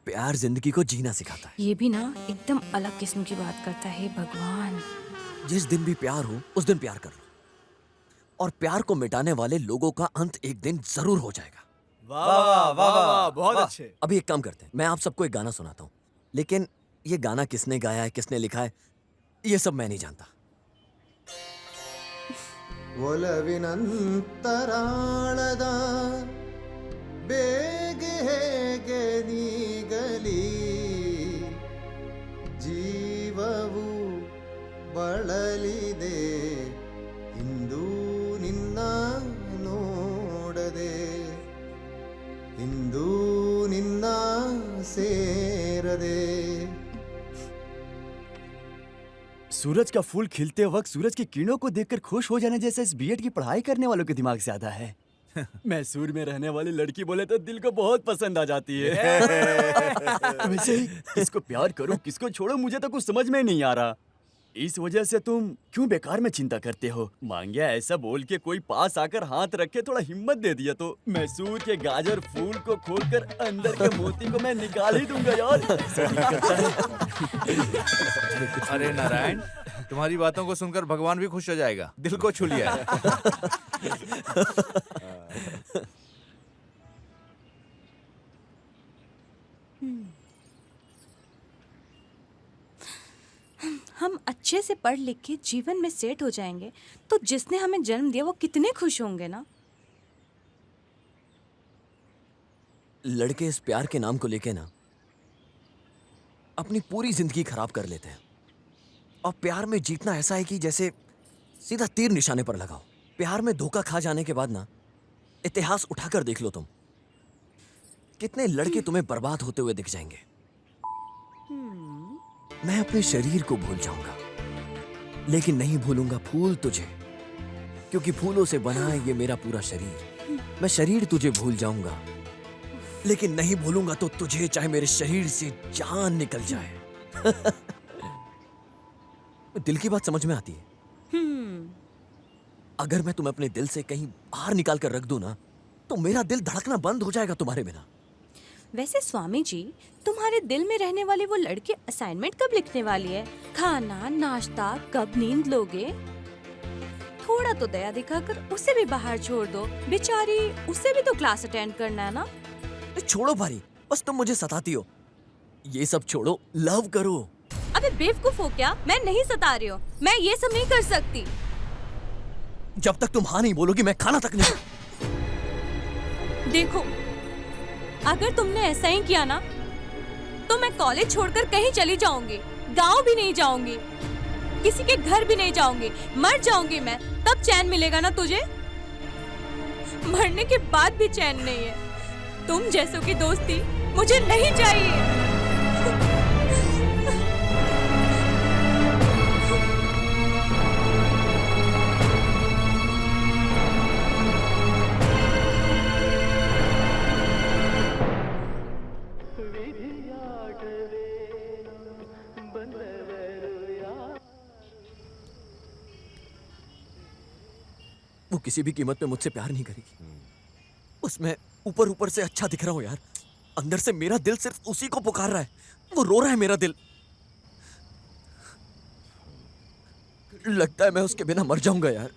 प्यार जिंदगी को जीना सिखाता है। ये भी ना एकदम अलग किस्म की बात करता है भगवान। जिस दिन भी प्यार हो उस दिन प्यार कर लो, और प्यार को मिटाने वाले लोगों का अंत एक दिन जरूर हो जाएगा। वाह वाह वाह वाह, बहुत अच्छे। अभी एक काम करते हैं, मैं आप सबको एक गाना सुनाता हूँ, लेकिन ये गाना किसने गाया है, किसने लिखा है, ये सब मैं नहीं जानता। ಒಲವಿನಂತರಾಳದ ಬೇಗೆ ಹೇಗೆ ನೀಗಲಿ, ಜೀವವು ಬಳಲಿದೆ ಇಂದು ನಿನ್ನ ನೋಡದೆ, ಇಂದು ನಿನ್ನ ಸೇ सूरज का फूल खिलते वक्त सूरज की किरणों को देखकर खुश हो जाने जैसा इस बीएड की पढ़ाई करने वालों के दिमाग ज्यादा है। मैसूर में रहने वाली लड़की बोले तो दिल को बहुत पसंद आ जाती है। वैसे ही किसको प्यार करो किसको छोड़ो मुझे तो कुछ समझ में नहीं आ रहा। इस वजह से तुम क्यों बेकार में चिंता करते हो? मांगिया ऐसा बोल के कोई पास आकर हाथ रखे थोड़ा हिम्मत दे दिया तो मैसूर के गाजर फूल को खोलकर अंदर के मोती को मैं निकाल ही दूंगा यार। अरे नारायण, तुम्हारी बातों को सुनकर भगवान भी खुश हो जाएगा। दिल को छू लिया है। हम अच्छे से पढ़ लिख के जीवन में सेट हो जाएंगे तो जिसने हमें जन्म दिया वो कितने खुश होंगे ना। लड़के इस प्यार के नाम को लेके ना अपनी पूरी जिंदगी खराब कर लेते हैं। और प्यार में जीतना ऐसा है कि जैसे सीधा तीर निशाने पर लगाओ। प्यार में धोखा खा जाने के बाद ना इतिहास उठाकर देख लो तुम, कितने लड़के तुम्हें बर्बाद होते हुए दिख जाएंगे। मैं अपने शरीर को भूल जाऊंगा लेकिन नहीं भूलूंगा फूल तुझे, क्योंकि फूलों से बना है ये मेरा पूरा शरीर। मैं शरीर तुझे भूल जाऊंगा लेकिन नहीं भूलूंगा तो तुझे, चाहे मेरे शरीर से जान निकल जाए। दिल की बात समझ में आती है? अगर मैं तुम्हें अपने दिल से कहीं बाहर निकाल कर रख दूं ना तो मेरा दिल धड़कना बंद हो जाएगा तुम्हारे बिना। वैसे स्वामी जी, तुम्हारे दिल में रहने वाली वो लड़की असाइनमेंट कब लिखने वाली है? खाना नाश्ता कब नींद लोगे? थोड़ा तो दया दिखाकर उसे भी बाहर छोड़ दो, बेचारी उसे भी तो क्लास अटेंड करना है ना। छोड़ो भारी, बस तुम मुझे सताती हो। ये सब छोड़ो, लव करो। अबे बेवकूफ हो क्या? मैं नहीं सता रही हूँ, मैं ये सब नहीं कर सकती। जब तक तुम हाँ नहीं बोलोगी मैं खाना तक नहीं। देखो, अगर तुमने ऐसा ही किया ना तो मैं कॉलेज छोड़कर कहीं चली जाऊंगी, गांव भी नहीं जाऊंगी, किसी के घर भी नहीं जाऊंगी, मर जाऊंगी मैं, तब चैन मिलेगा ना तुझे? मरने के बाद भी चैन नहीं है। तुम जैसों की दोस्ती मुझे नहीं चाहिए। वो किसी भी कीमत पे मुझसे प्यार नहीं करेगी। उसमें ऊपर ऊपर से अच्छा दिख रहा हूं यार, अंदर से मेरा दिल सिर्फ उसी को पुकार रहा है। वो रो रहा है मेरा दिल। लगता है मैं उसके बिना मर जाऊंगा यार।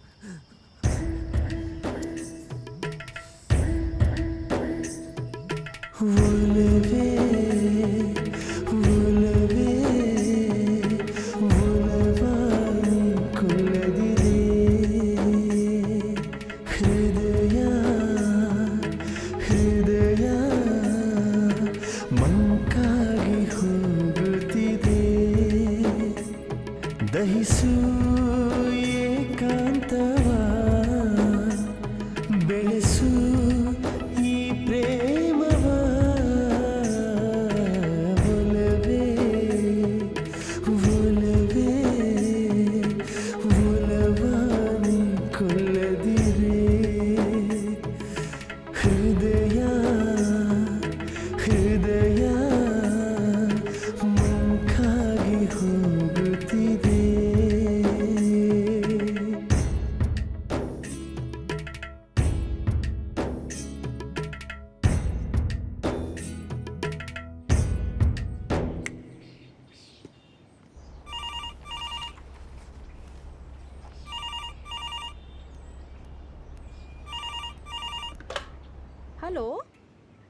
हेलो।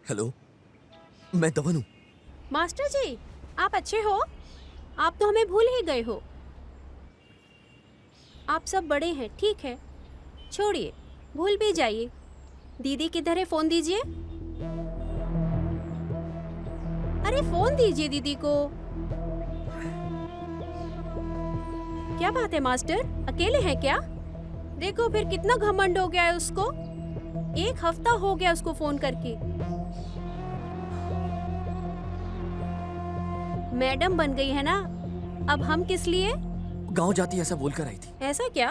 हेलो, मैं दवन हूँ। मास्टर जी, आप अच्छे हो? आप तो हमें भूल ही गए हो। आप सब बड़े हैं, ठीक है, छोड़िए, भूल भी जाइए। दीदी किधर है? फोन दीजिए। अरे फोन दीजिए दीदी को। क्या बात है मास्टर, अकेले हैं क्या? देखो फिर कितना घमंड हो गया है उसको। 1 हफ्ता हो गया उसको फोन करके। मैडम बन गई है ना, अब हम किस लिए? गांव जाती ऐसा बोलकर आई थी। ऐसा क्या?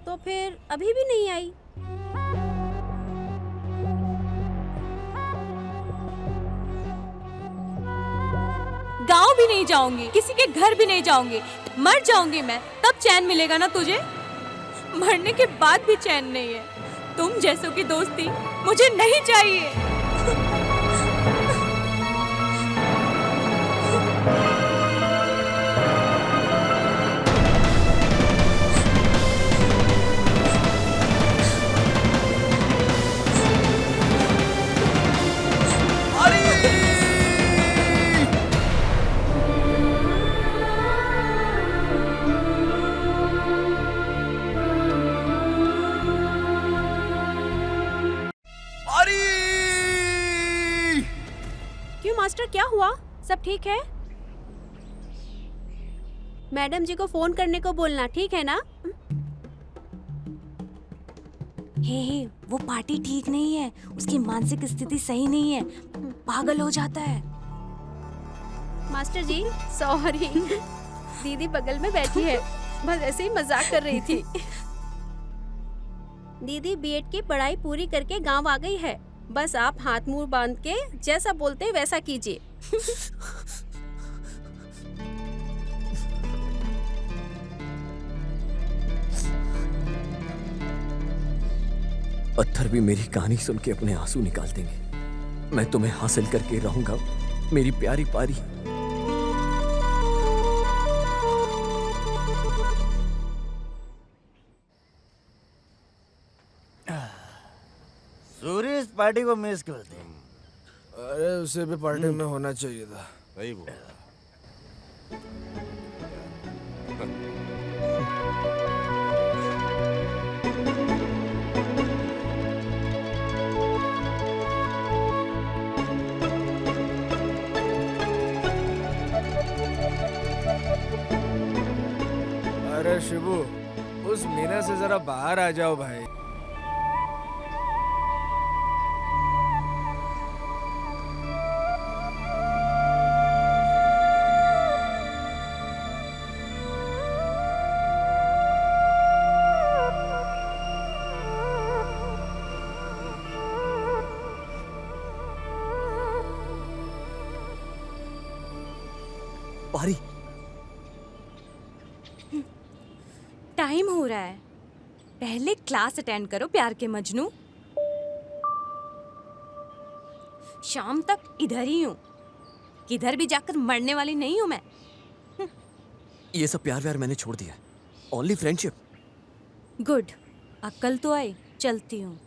तो फिर अभी भी नहीं आई? गांव भी नहीं जाऊंगी, किसी के घर भी नहीं जाऊंगी, मर जाऊंगी मैं, तब चैन मिलेगा ना तुझे? मरने के बाद भी चैन नहीं है। तुम जैसों की दोस्ती मुझे नहीं चाहिए। क्यों मास्टर, क्या हुआ? सब ठीक है? मैडम जी को फोन करने को बोलना, ठीक है ना? हे, वो पार्टी ठीक नहीं है, उसकी मानसिक स्थिति सही नहीं है, पागल हो जाता है। मास्टर जी सॉरी, दीदी बगल में बैठी है, बस ऐसे ही मजाक कर रही थी। दीदी बीएड की पढ़ाई पूरी करके गांव आ गई है, बस आप हाथ मुंह बांध के जैसा बोलते हैं वैसा कीजिए। पत्थर भी मेरी कहानी सुन के अपने आंसू निकाल देंगे। मैं तुम्हें हासिल करके रहूंगा, मेरी प्यारी पारी। सूर्य इस पार्टी को मिस करते हैं। अरे उसे भी पार्टी में होना चाहिए था। सही बोला। अरे शिबू, उस मीना से जरा बाहर आ जाओ भाई। पारी, टाइम हो रहा है, पहले क्लास अटेंड करो प्यार के मजनू। शाम तक इधर ही हूँ, किधर भी जाकर मरने वाली नहीं हूँ मैं। ये सब प्यार व्यार मैंने छोड़ दिया है, ओनली फ्रेंडशिप। गुड, अक्ल तो आई, चलती हूँ।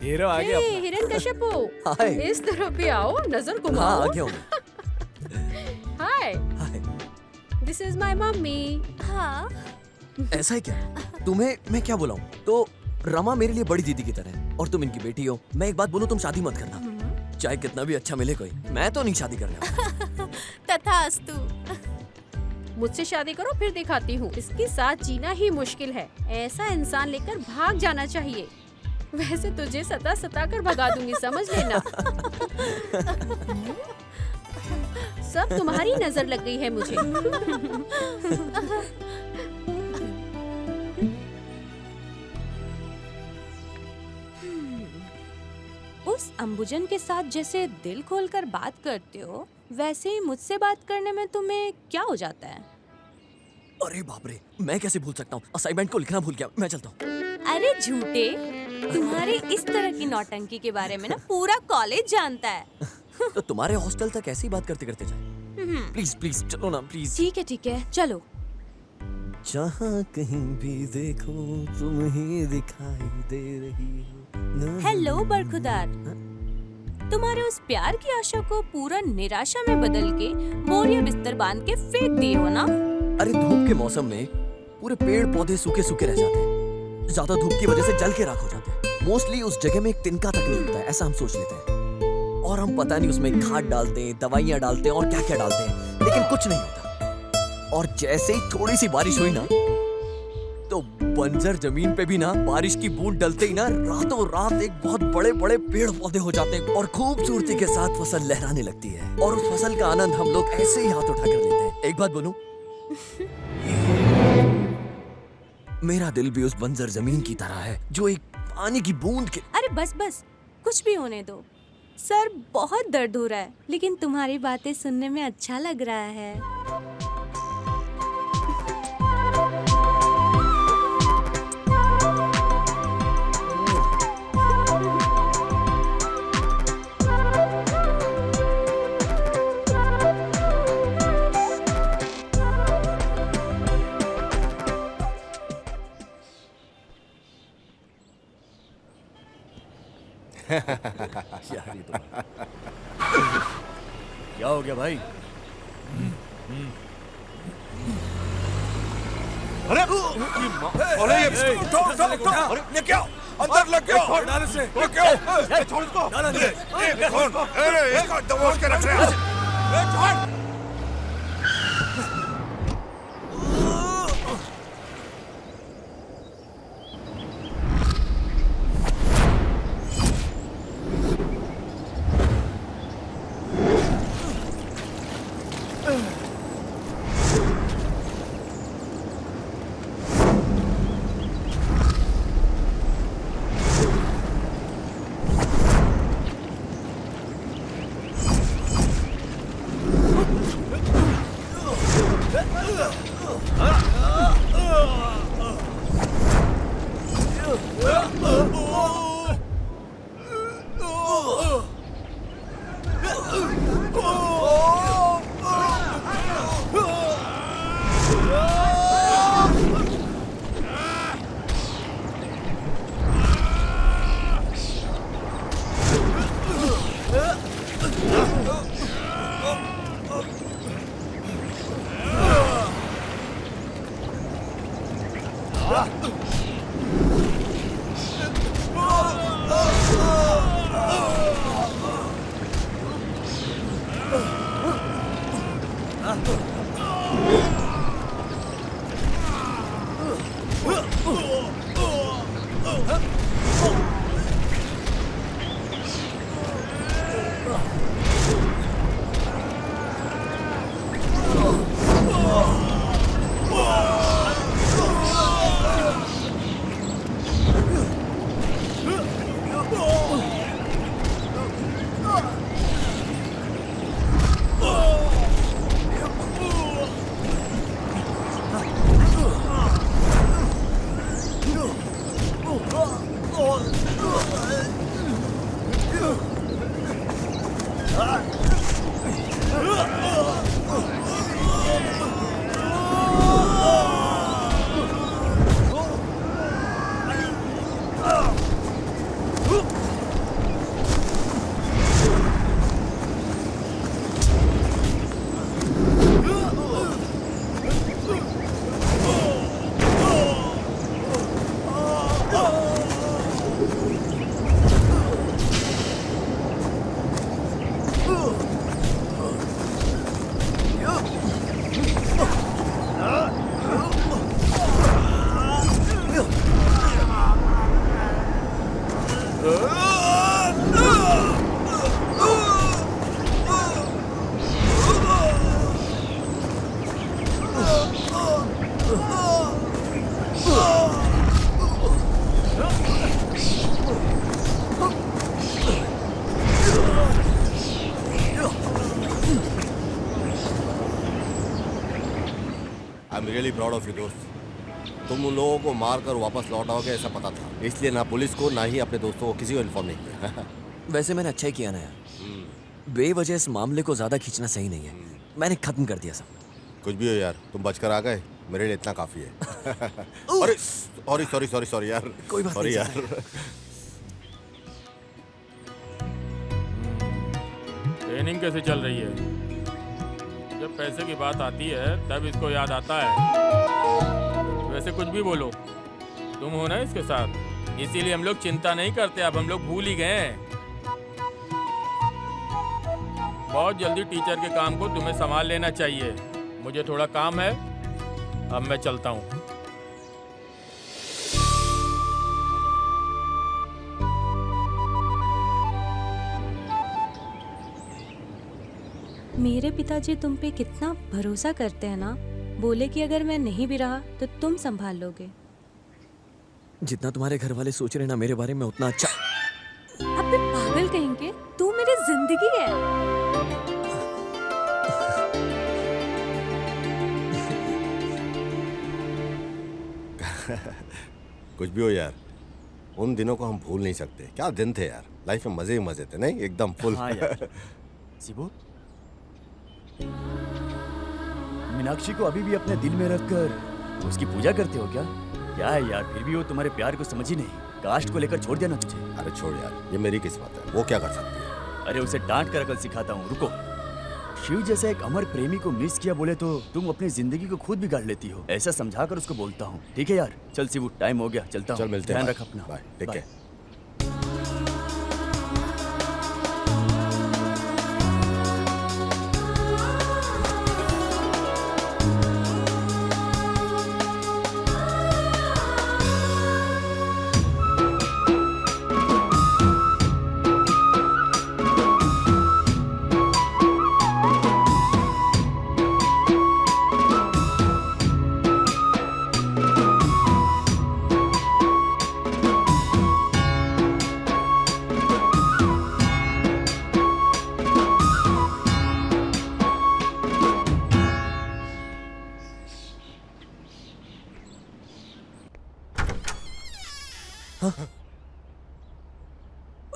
हीरो आ गया अपना। हिरण्यकश्यपु, हाय। इस तरफ भी आओ, नजर हाँ, घुमाओ। आ गया हूँ मैं। हाय, दिस इज माय मम्मी। हाँ, ऐसा है क्या? तुम्हें मैं क्या बुलाऊं? तो रमा मेरे लिए बड़ी दीदी की तरह है और तुम इनकी बेटी हो। मैं एक बात बोलूं, तुम शादी मत करना, चाहे कितना भी अच्छा मिले कोई। मैं तो नहीं शादी करने वाला। तथास्तु। मुझसे शादी करो, फिर दिखाती हूँ। इसके साथ जीना ही मुश्किल है, ऐसा इंसान लेकर भाग जाना चाहिए। वैसे तुझे सता सता कर भगा दूंगी, समझ लेना। सब तुम्हारी नजर लग गई है मुझे। उस अंबुजन के साथ जैसे दिल खोलकर बात करते हो, वैसे ही मुझसे बात करने में तुम्हें क्या हो जाता है? अरे बाप रे, मैं कैसे भूल सकता हूँ? असाइनमेंट को लिखना भूल गया, मैं चलता हूँ। अरे झूठे, तुम्हारी इस तरह की नौटंकी के बारे में ना पूरा कॉलेज जानता है। तो तुम्हारे हॉस्टल तक ऐसे ही बात करते करते जाए। प्लीज प्लीज चलो ना, प्लीज। ठीक है, चलो। जहाँ कहीं भी देखो तुम ही दिखाई दे रही हो। हेलो बरखुदार, तुम्हारे उस प्यार की आशा को पूरा निराशा में बदल के बोरिया बिस्तर बांध के फेंक दिए हो ना? अरे धूप के मौसम में पूरे पेड़ पौधे सूखे सूखे रह जाते हैं, ज्यादा धूप की वजह से जल के राख हो जाते हैं। मोस्टली उस जगह में एक तिनका तक नहीं होता है, ऐसा हम सोच लेते हैं। और हम पता नहीं उसमें खाद डालते हैं, दवाइयाँ डालते हैं और क्या क्या डालते हैं, लेकिन कुछ नहीं होता। और जैसे ही थोड़ी सी बारिश हुई ना, तो बंजर जमीन पे भी ना बारिश की बूंद डलते ही ना रातों रात एक बहुत बड़े बड़े पेड़ पौधे हो जाते हैं और खूबसूरती के साथ फसल लहराने लगती है और उस फसल का आनंद हम लोग ऐसे ही हाथ उठा कर लेते हैं। एक बात बोलूं, मेरा दिल भी उस बंजर जमीन की तरह है जो एक पानी की बूंद के। अरे बस बस, कुछ भी होने दो। सर बहुत दर्द हो रहा है, लेकिन तुम्हारी बातें सुनने में अच्छा लग रहा है। क्या हो गया भाई? अरे ये उठो, ये क्या अंदर लग गया? डाल इसे, ये क्या? छोड़ इसको। कौन? अरे इसको दबोच के रख रहे हैं। छोड़। रियली प्राउड ऑफ यू दोस्त। तुम उन लोगों को मार कर वापस लौट आओगे ऐसा पता था, इसलिए ना पुलिस को ना ही अपने दोस्तों को किसी को इन्फॉर्म नहीं किया। वैसे मैंने अच्छा ही किया ना यार, बेवजह इस मामले को ज्यादा खींचना सही नहीं है। मैंने खत्म कर दिया सब। कुछ भी हो यार, तुम बचकर आ गए, मेरे लिए इतना काफी है। अरे सॉरी सॉरी सॉरी यार, कोई बात नहीं यार। ट्रेनिंग कैसे चल रही है? जब पैसे की बात आती है तब इसको याद आता है। वैसे कुछ भी बोलो, तुम हो ना इसके साथ, इसीलिए हम लोग चिंता नहीं करते। अब हम लोग भूल ही गए हैं। बहुत जल्दी टीचर के काम को तुम्हें संभाल लेना चाहिए। मुझे थोड़ा काम है, अब मैं चलता हूँ। मेरे पिताजी तुम पे कितना भरोसा करते हैं ना। बोले कि अगर मैं नहीं भी रहा तो तुम संभाल लोगे। जितना तुम्हारे घर वाले सोच रहे हैं ना मेरे बारे में उतना अच्छा। अबे पागल कहेंगे, तू मेरी जिंदगी है। कुछ भी हो यार, उन दिनों को हम भूल नहीं सकते। क्या दिन थे यार, लाइफ में मजे ही मजे थे। नहीं एकदम फुल। हाँ यार। शिबू, मीनाक्षी को अभी भी अपने दिल में रखकर उसकी पूजा करते हो क्या? क्या है यार, फिर भी वो तुम्हारे प्यार को समझ ही नहीं। कास्ट को लेकर छोड़ दिया ना तुझे। अरे छोड़ यार, ये मेरी किस्मत है, वो क्या कर सकती है। अरे उसे डांट कर अकल सिखाता हूँ, रुको। शिव जैसा एक अमर प्रेमी को मिस किया बोले तो तुम अपनी जिंदगी को खुद बिगाड़ लेती हो। ऐसा समझाकर उसको बोलता हूँ। ठीक है यार, चल शिवू, टाइम हो गया, चलता हूँ। चल मिलते हैं, ध्यान रख अपना। Bye, take care.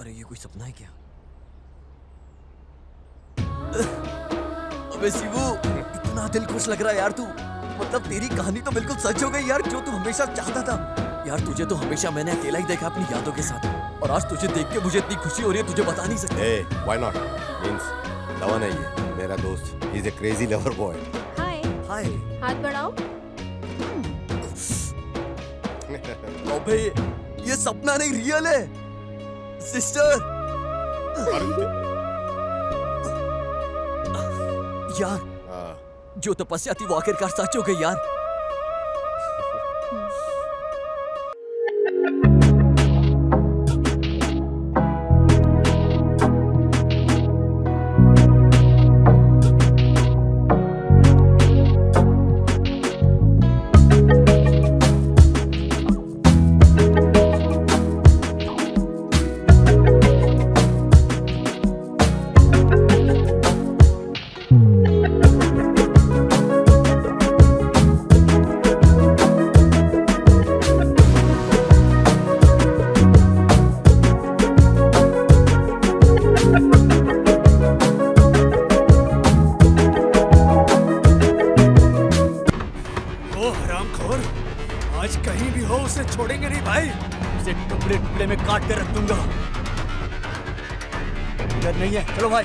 अरे ये कोई सपना है क्या? अबे शिवू, इतना दिल खुश लग रहा है यार तू। मतलब तेरी कहानी तो बिल्कुल सच हो गई यार, जो तू हमेशा चाहता था। यार तुझे तो हमेशा मैंने अकेला ही देखा अपनी यादों के साथ, और आज तुझे देख के मुझे इतनी खुशी हो रही है, तुझे बता नहीं सकता। ए, why not? Means, लवन है ये, मेरा दोस्त। He is a crazy lover boy. हाय। हाय। हाथ बढ़ाओ। अबे ये सपना नहीं, रियल है सिस्टर। यार जो तपस्या थी वो आखिरकार सच हो गई यार। आज कहीं भी हो उसे छोड़ेंगे नहीं भाई। उसे टुकड़े टुकड़े में काट कर रख दूंगा। डर नहीं है, चलो भाई।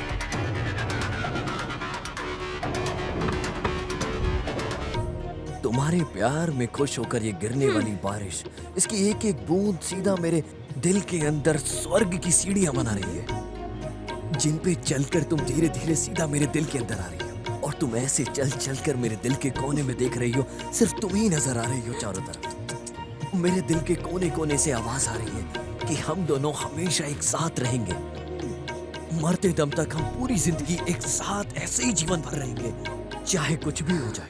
तुम्हारे प्यार में खुश होकर ये गिरने वाली बारिश, इसकी एक एक बूंद सीधा मेरे दिल के अंदर स्वर्ग की सीढ़ियां बना रही है, जिन पे चलकर तुम धीरे धीरे सीधा मेरे दिल के अंदर आ रही हो। और तुम ऐसे चल चल कर मेरे दिल के कोने में देख रही हो, सिर्फ तुम ही नजर आ रही हो चारों तरफ। मेरे दिल के कोने कोने से आवाज आ रही है कि हम दोनों हमेशा एक साथ रहेंगे, मरते दम तक हम पूरी जिंदगी एक साथ ऐसे ही जीवन भर रहेंगे, चाहे कुछ भी हो जाए।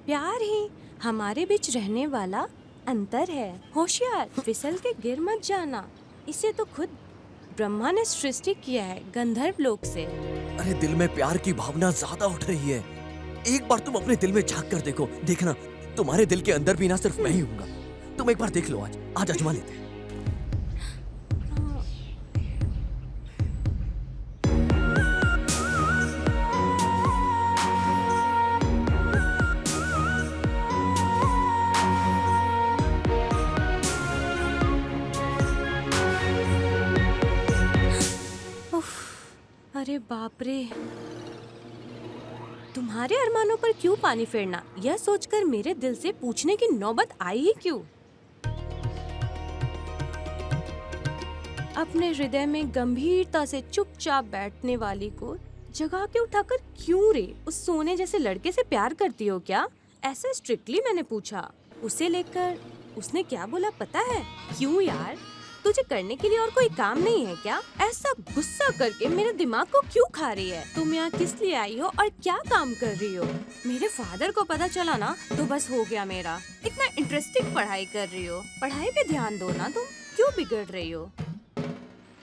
प्यार ही हमारे बीच रहने वाला अंतर है। होशियार, फिसल के गिर मत जाना। इसे तो खुद ब्रह्मा ने सृष्टि किया है, गंधर्व लोक से। अरे दिल में प्यार की भावना ज्यादा उठ रही है। एक बार तुम अपने दिल में झांक कर देखो, देखना तुम्हारे दिल के अंदर भी ना सिर्फ मैं ही हूँगा। तुम एक बार देख लो, आज आजमा लेते हैं। अरे बाप रे, तुम्हारे अरमानों पर क्यों पानी फेरना, यह सोचकर मेरे दिल से पूछने की नौबत आई ही क्यों? अपने हृदय में गंभीरता से चुपचाप बैठने वाली को जगा के उठाकर क्यों रे? उस सोने जैसे लड़के से प्यार करती हो क्या? ऐसा स्ट्रिक्टली मैंने पूछा। उसे लेकर उसने क्या बोला पता है? क्यों यार, तुझे करने के लिए और कोई काम नहीं है क्या? ऐसा गुस्सा करके मेरे दिमाग को क्यों खा रही है? तुम यहाँ किस लिए आई हो और क्या काम कर रही हो? मेरे फादर को पता चला ना तो बस हो गया मेरा। इतना इंटरेस्टिंग पढ़ाई कर रही हो, पढ़ाई पे ध्यान दो ना, तुम क्यों बिगड़ रही हो?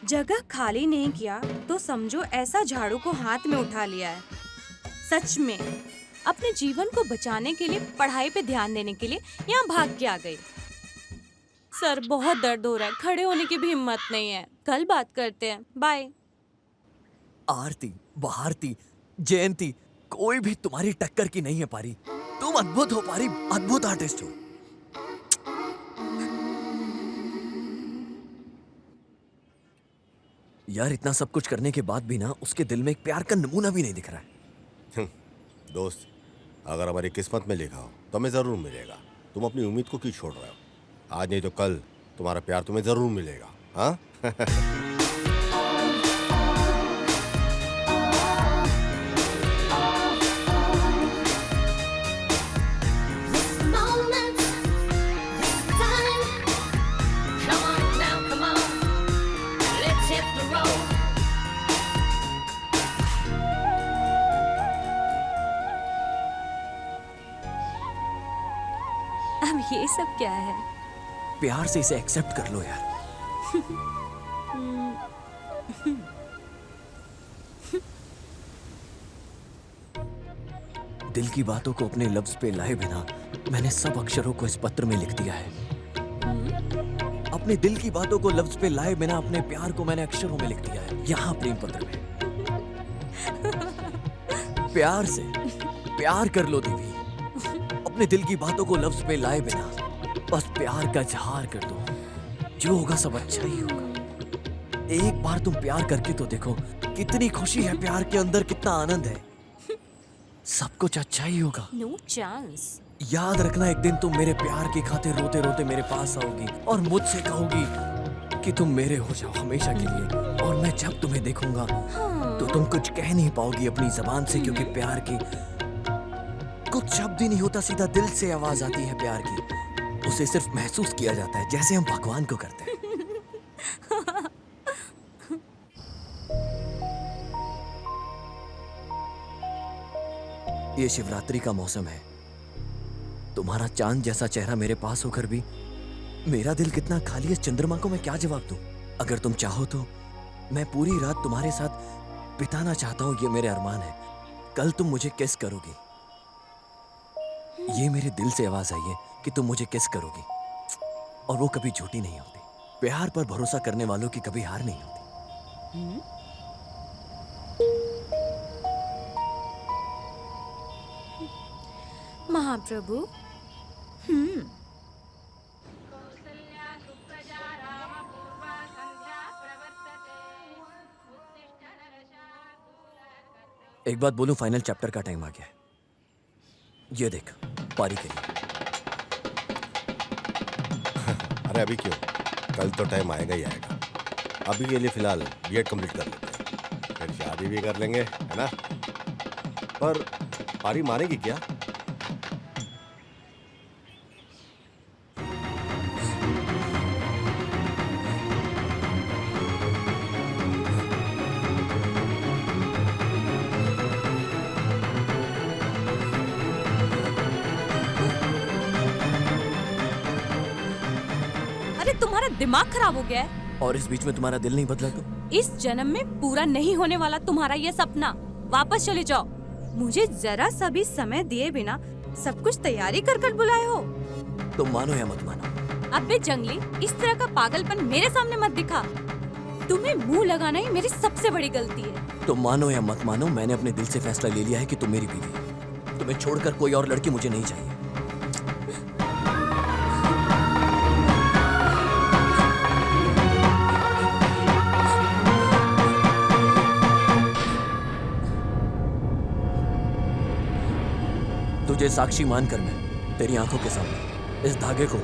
जगह खाली नहीं किया तो समझो ऐसा झाड़ू को हाथ में उठा लिया है। सच में अपने जीवन को बचाने के लिए, पढ़ाई पे ध्यान देने के लिए यहाँ भाग के आ गई। सर बहुत दर्द हो रहा है, खड़े होने की भी हिम्मत नहीं है। कल बात करते हैं, बाय। आरती, भारती, जयंती, कोई भी तुम्हारी टक्कर की नहीं है पारी। तुम अद्भुत हो पारी, अद्भुत आर्टिस्ट हो। यार इतना सब कुछ करने के बाद भी ना उसके दिल में एक प्यार का नमूना भी नहीं दिख रहा है। दोस्त, अगर हमारी किस्मत में लिखा हो तो हमें जरूर मिलेगा। तुम अपनी उम्मीद को क्यों छोड़ रहे हो? आज नहीं तो कल तुम्हारा प्यार तुम्हें जरूर मिलेगा। हाँ? अब ये सब क्या है? प्यार से इसे एक्सेप्ट कर लो यार। दिल की बातों को अपने लफ्ज पे लाए बिना मैंने सब अक्षरों को इस पत्र में लिख दिया है। अपने दिल की बातों को लफ्ज पे लाए बिना अपने प्यार को मैंने अक्षरों में लिख दिया है, यहाँ प्रेम पत्र में। प्यार से प्यार कर लो देवी, अपने दिल की बातों को लफ्ज पे लाए बिना बस प्यार का इजहार कर दो। जो होगा सब अच्छा ही होगा। एक बार तुम प्यार करके तो देखो, कितनी खुशी है प्यार के अंदर, कितना आनंद है। सब कुछ अच्छा ही होगा। No chance. याद रखना, एक दिन तुम मेरे प्यार की खातिर रोते रोते मेरे पास आओगी और मुझसे कहोगी कि तुम मेरे हो जाओ हमेशा के लिए। और मैं जब तुम्हें देखूंगा तो तुम कुछ कह नहीं पाओगी अपनी जबान से, क्योंकि प्यार की कुछ शब्द ही नहीं होता, सीधा दिल से आवाज आती है प्यार की। उसे सिर्फ महसूस किया जाता है, जैसे हम भगवान को करते हैं। ये शिवरात्रि का मौसम है, तुम्हारा चांद जैसा चेहरा मेरे पास होकर भी मेरा दिल कितना खाली है। चंद्रमा को मैं क्या जवाब दूं? अगर तुम चाहो तो मैं पूरी रात तुम्हारे साथ बिताना चाहता हूं, ये मेरे अरमान है। कल तुम मुझे किस करोगी, ये मेरे दिल से आवाज आई है कि तुम मुझे किस करोगी, और वो कभी झूठी नहीं होती। प्यार पर भरोसा करने वालों की कभी हार नहीं होती। महाप्रभु, एक बात बोलूं, फाइनल चैप्टर का टाइम आ गया है। ये देख, पारी के लिए। अरे अभी क्यों, कल तो टाइम आएगा ही आएगा। अभी के लिए फिलहाल बीएड कंप्लीट कर लेते हैं, फिर शादी भी कर लेंगे, है ना? पर पारी मानेगी क्या? अरे तुम्हारा दिमाग खराब हो गया है? और इस बीच में तुम्हारा दिल नहीं बदला तो? इस जन्म में पूरा नहीं होने वाला तुम्हारा ये सपना। वापस चले जाओ। मुझे जरा सा भी समय दिए बिना सब कुछ तैयारी कर कर बुलाए हो। तुम मानो या मत मानो। अबे जंगली, इस तरह का पागलपन मेरे सामने मत दिखा। तुम्हें मुंह लगाना ही मेरी सबसे बड़ी गलती है। तुम मानो या मत मानो, मैंने अपने दिल से फैसला ले लिया है कि तुम मेरी बीवी हो। तुम्हें छोड़कर कोई और लड़की मुझे नहीं चाहिए। तुझे साक्षी मानकर मैं तेरी आंखों के सामने इस धागे को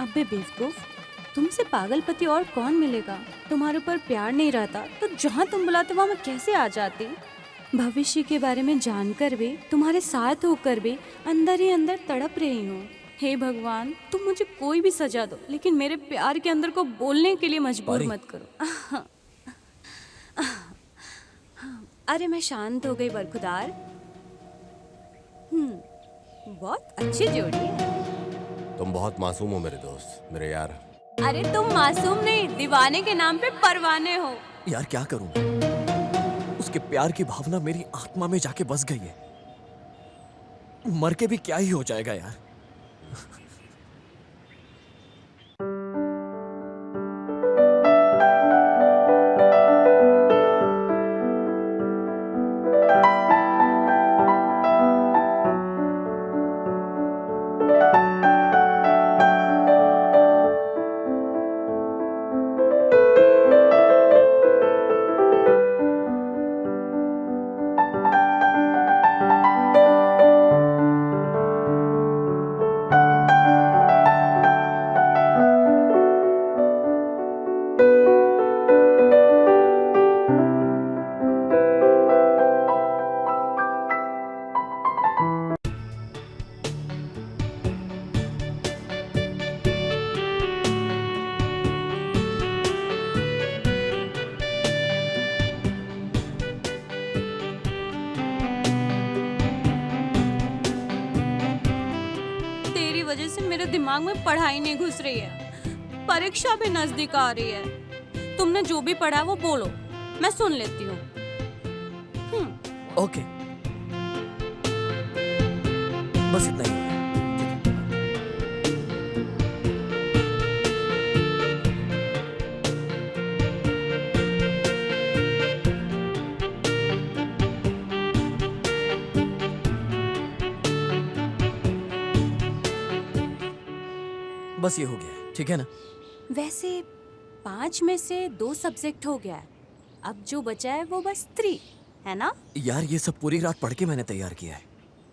अबे बेवकूफ, तुमसे पागलपति और कौन मिलेगा? तुम्हारे ऊपर प्यार नहीं रहता तो जहाँ तुम बुलाते वहाँ मैं कैसे आ जाती? भविष्य के बारे में जानकर भी, तुम्हारे साथ होकर भी अंदर ही अंदर तड़प रही हूँ। हे भगवान, तुम मुझे कोई भी सजा दो, लेकिन मेरे प्यार के अंदर को बोलने के लिए मजबूर मत करो। अरे मैं शांत हो गई बरखुदार। बहुत अच्छी जोड़ी है। तुम बहुत मासूम हो मेरे दोस्त, मेरे यार। अरे तुम मासूम नहीं, दीवाने के नाम पे परवाने हो। यार क्या करूं? उसके प्यार की भावना मेरी आत्मा में जाके बस गई है। मर के भी क्या ही हो जाएगा यार। वजह से मेरे दिमाग में पढ़ाई नहीं घुस रही है। परीक्षा भी नजदीक आ रही है। तुमने जो भी पढ़ा वो बोलो, मैं सुन लेती हूँ। ओके, बस इतना ही। बस ये हो गया, ठीक है ना? वैसे 5 में से 2 सब्जेक्ट हो गया है। अब जो बचा है वो बस 3 है ना? यार ये सब पूरी रात पढ़ के मैंने तैयार किया है।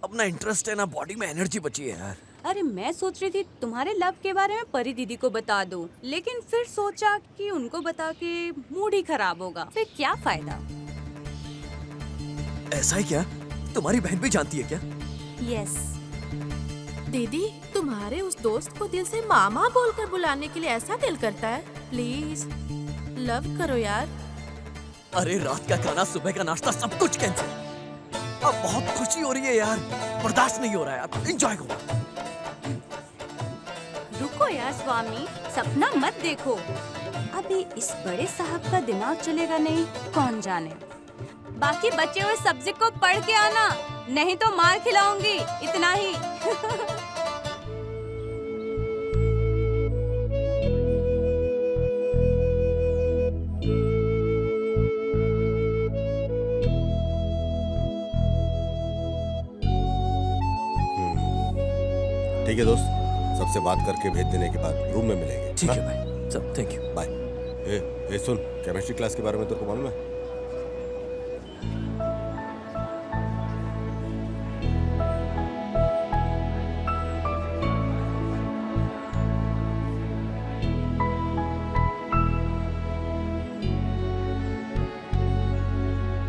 अपना इंटरेस्ट है ना, बॉडी में एनर्जी बची है यार। अरे मैं सोच रही थी तुम्हारे लव के बारे में परी दीदी को बता दूं, लेकिन फिर सोचा कि उनको बता के मूड ही खराब होगा, फिर क्या फायदा। ऐसा है क्या? तुम्हारी बहन भी जानती है क्या? यस। दीदी, तुम्हारे उस दोस्त को दिल से मामा बोलकर बुलाने के लिए ऐसा दिल करता है? प्लीज लव करो यार। अरे रात का खाना, सुबह का नाश्ता, सब कुछ कैंसिल। अब बहुत खुशी हो रही है यार, बर्दाश्त नहीं हो रहा है यार, एंजॉय करो। रुको यार स्वामी, सपना मत देखो। अभी इस बड़े साहब का दिमाग चलेगा नहीं, कौन जाने। बाकी बचे हुए सब्जेक्ट को पढ़ के आना, नहीं तो मार खिलाऊंगी, इतना ही। ठीक है दोस्त, सबसे बात करके भेज देने के बाद रूम में मिलेंगे। ठीक है भाई, सब थैंक यू, बाय। ए सुन, केमिस्ट्री क्लास के बारे में तेरे को मालूम है?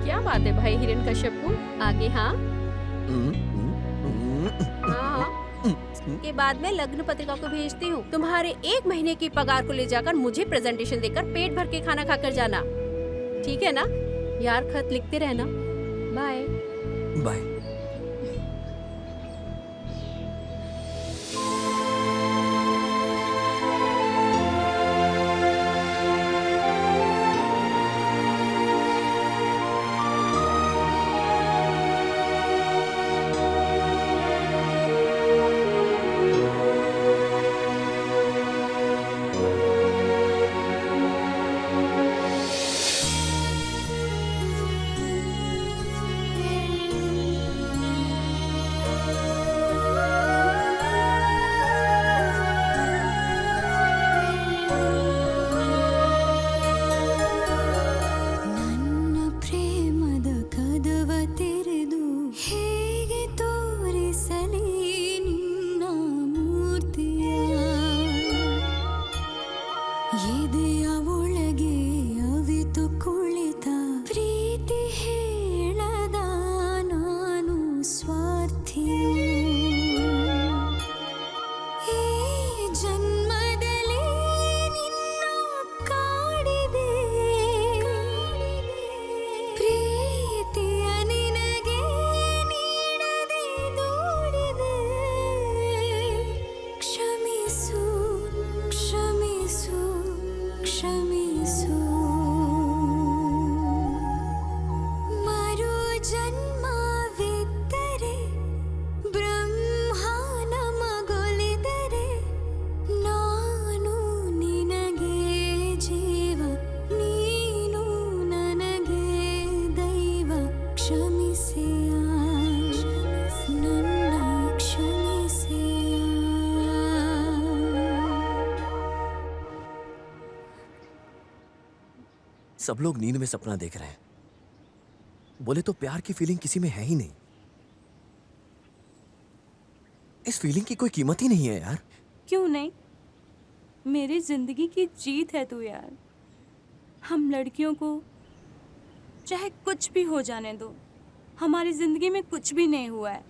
क्या बात है भाई हिरण्यकश्यप को? आगे हाँ के बाद में लग्न पत्रिका को भेजती हूँ। तुम्हारे 1 महीने की पगार को ले जाकर मुझे प्रेजेंटेशन देकर पेट भर के खाना खाकर जाना, ठीक है ना यार? खत लिखते रहना। Bye bye. सब लोग नींद में सपना देख रहे हैं। बोले तो प्यार की फीलिंग किसी में है ही नहीं। इस फीलिंग की कोई कीमत ही नहीं है यार। क्यों नहीं? मेरी जिंदगी की जीत है तू यार। हम लड़कियों को चाहे कुछ भी हो जाने दो, हमारी जिंदगी में कुछ भी नहीं हुआ है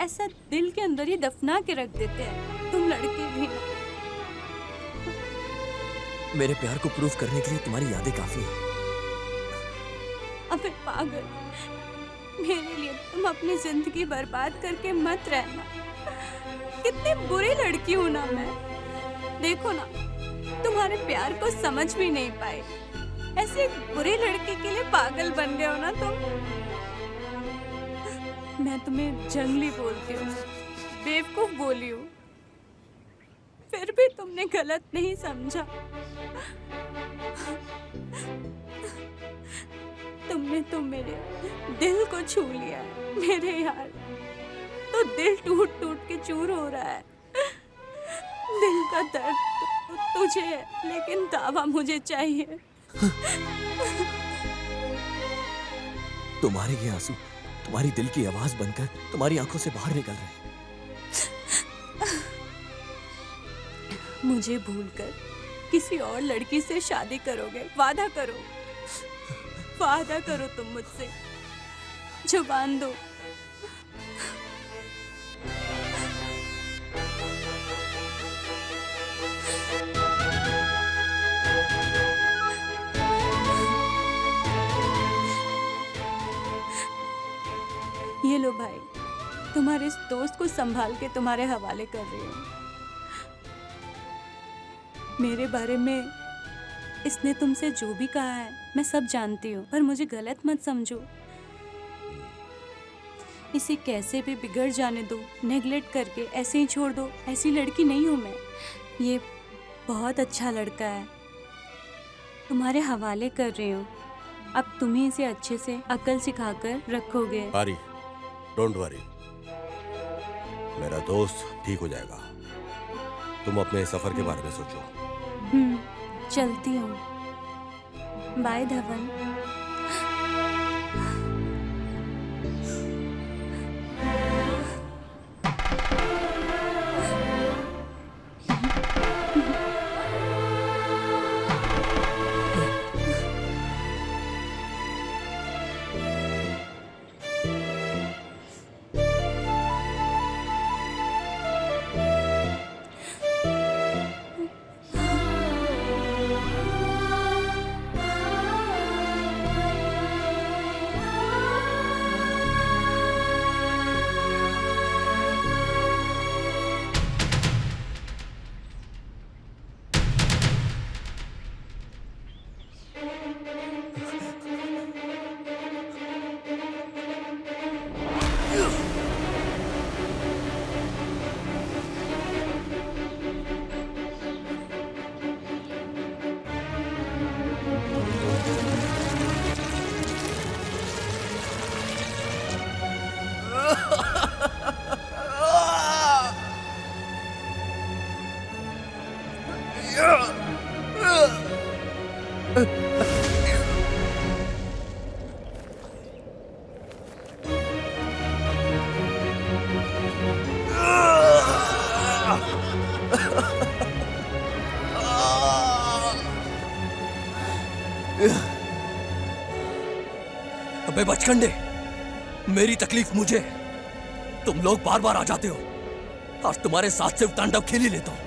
ऐसा दिल के अंदर ही दफना के रख देते हैं। तुम लड़के भी ना। मेरे प्यार को प्रूव करने के लिए तुम्हारी यादें काफी हैं। अबे पागल, मेरे लिए तुम अपनी जिंदगी बर्बाद करके मत रहना। कितनी बुरी लड़की हूं ना मैं। देखो ना, तुम्हारे प्यार को समझ भी नहीं पाए। ऐसे एक बुरी लड़की के लिए पागल बन गए हो ना तुम। मैं तुम्हें जंगली बोलती हूँ, बेवकूफ बोली हूँ, फिर भी तुमने गलत नहीं समझा। तुमने तो मेरे दिल को छू लिया है मेरे यार। तो दिल टूट टूट के चूर हो रहा है। दिल का दर्द तो तुझे है, लेकिन दावा मुझे चाहिए। तुम्हारे ये आंसू तुम्हारी दिल की आवाज बनकर तुम्हारी आंखों से बाहर निकल रहे हैं। मुझे भूलकर किसी और लड़की से शादी करोगे? वादा करो, वादा करो तुम मुझसे। जुबान दो। ये लो भाई, तुम्हारे इस दोस्त को संभाल के तुम्हारे हवाले कर रही हूँ। मेरे बारे में इसने तुमसे जो भी कहा है मैं सब जानती हूँ, पर मुझे गलत मत समझो। इसे कैसे भी बिगड़ जाने दो, नेगलेक्ट करके ऐसे ही छोड़ दो। ऐसी लड़की नहीं हूँ मैं। ये बहुत अच्छा लड़का है, तुम्हारे हवाले कर रही हूँ। अब तुम ही इसे अच्छे से अकल सिखाकर रखोगे। आरी, डोंट वरी, मेरा दोस्त ठीक हो जाएगा। तुम अपने सफर के बारे में सोचो। चलती हूँ। बाय धवन। अबे बचकंडे, मेरी तकलीफ मुझे, तुम लोग बार बार आ जाते हो। आज तुम्हारे साथ सिर्फ तांडव खेल ही लेता हूं।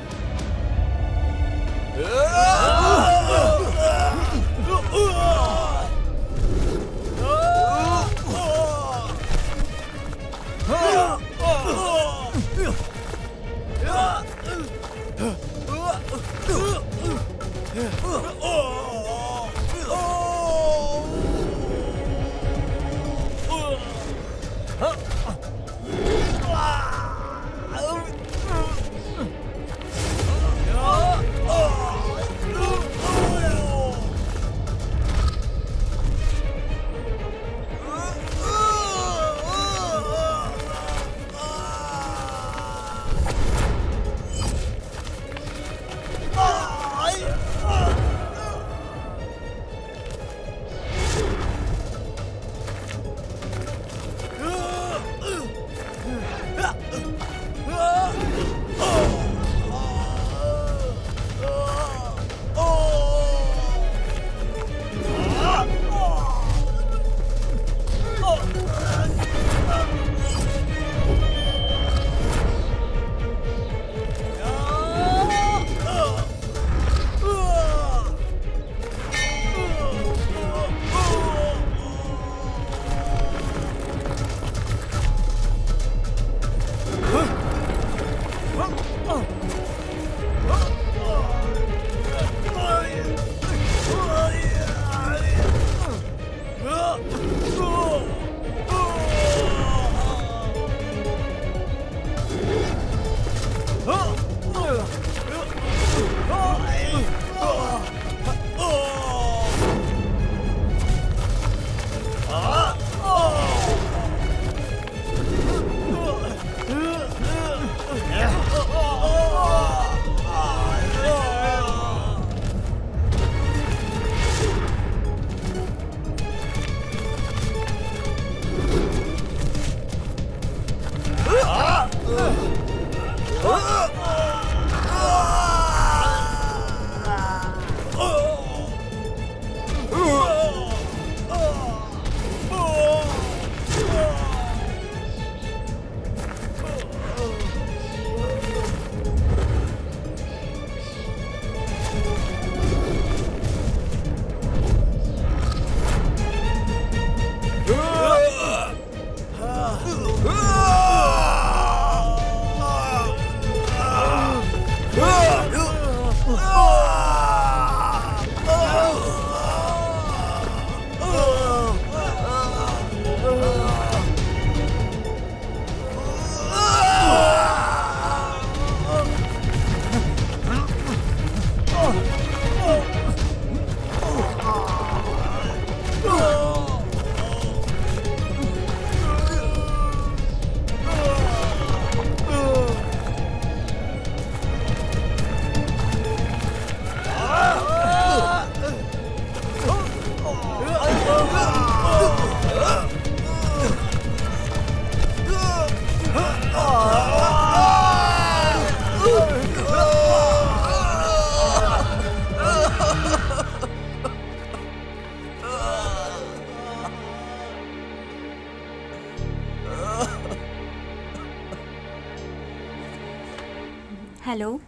हेलो।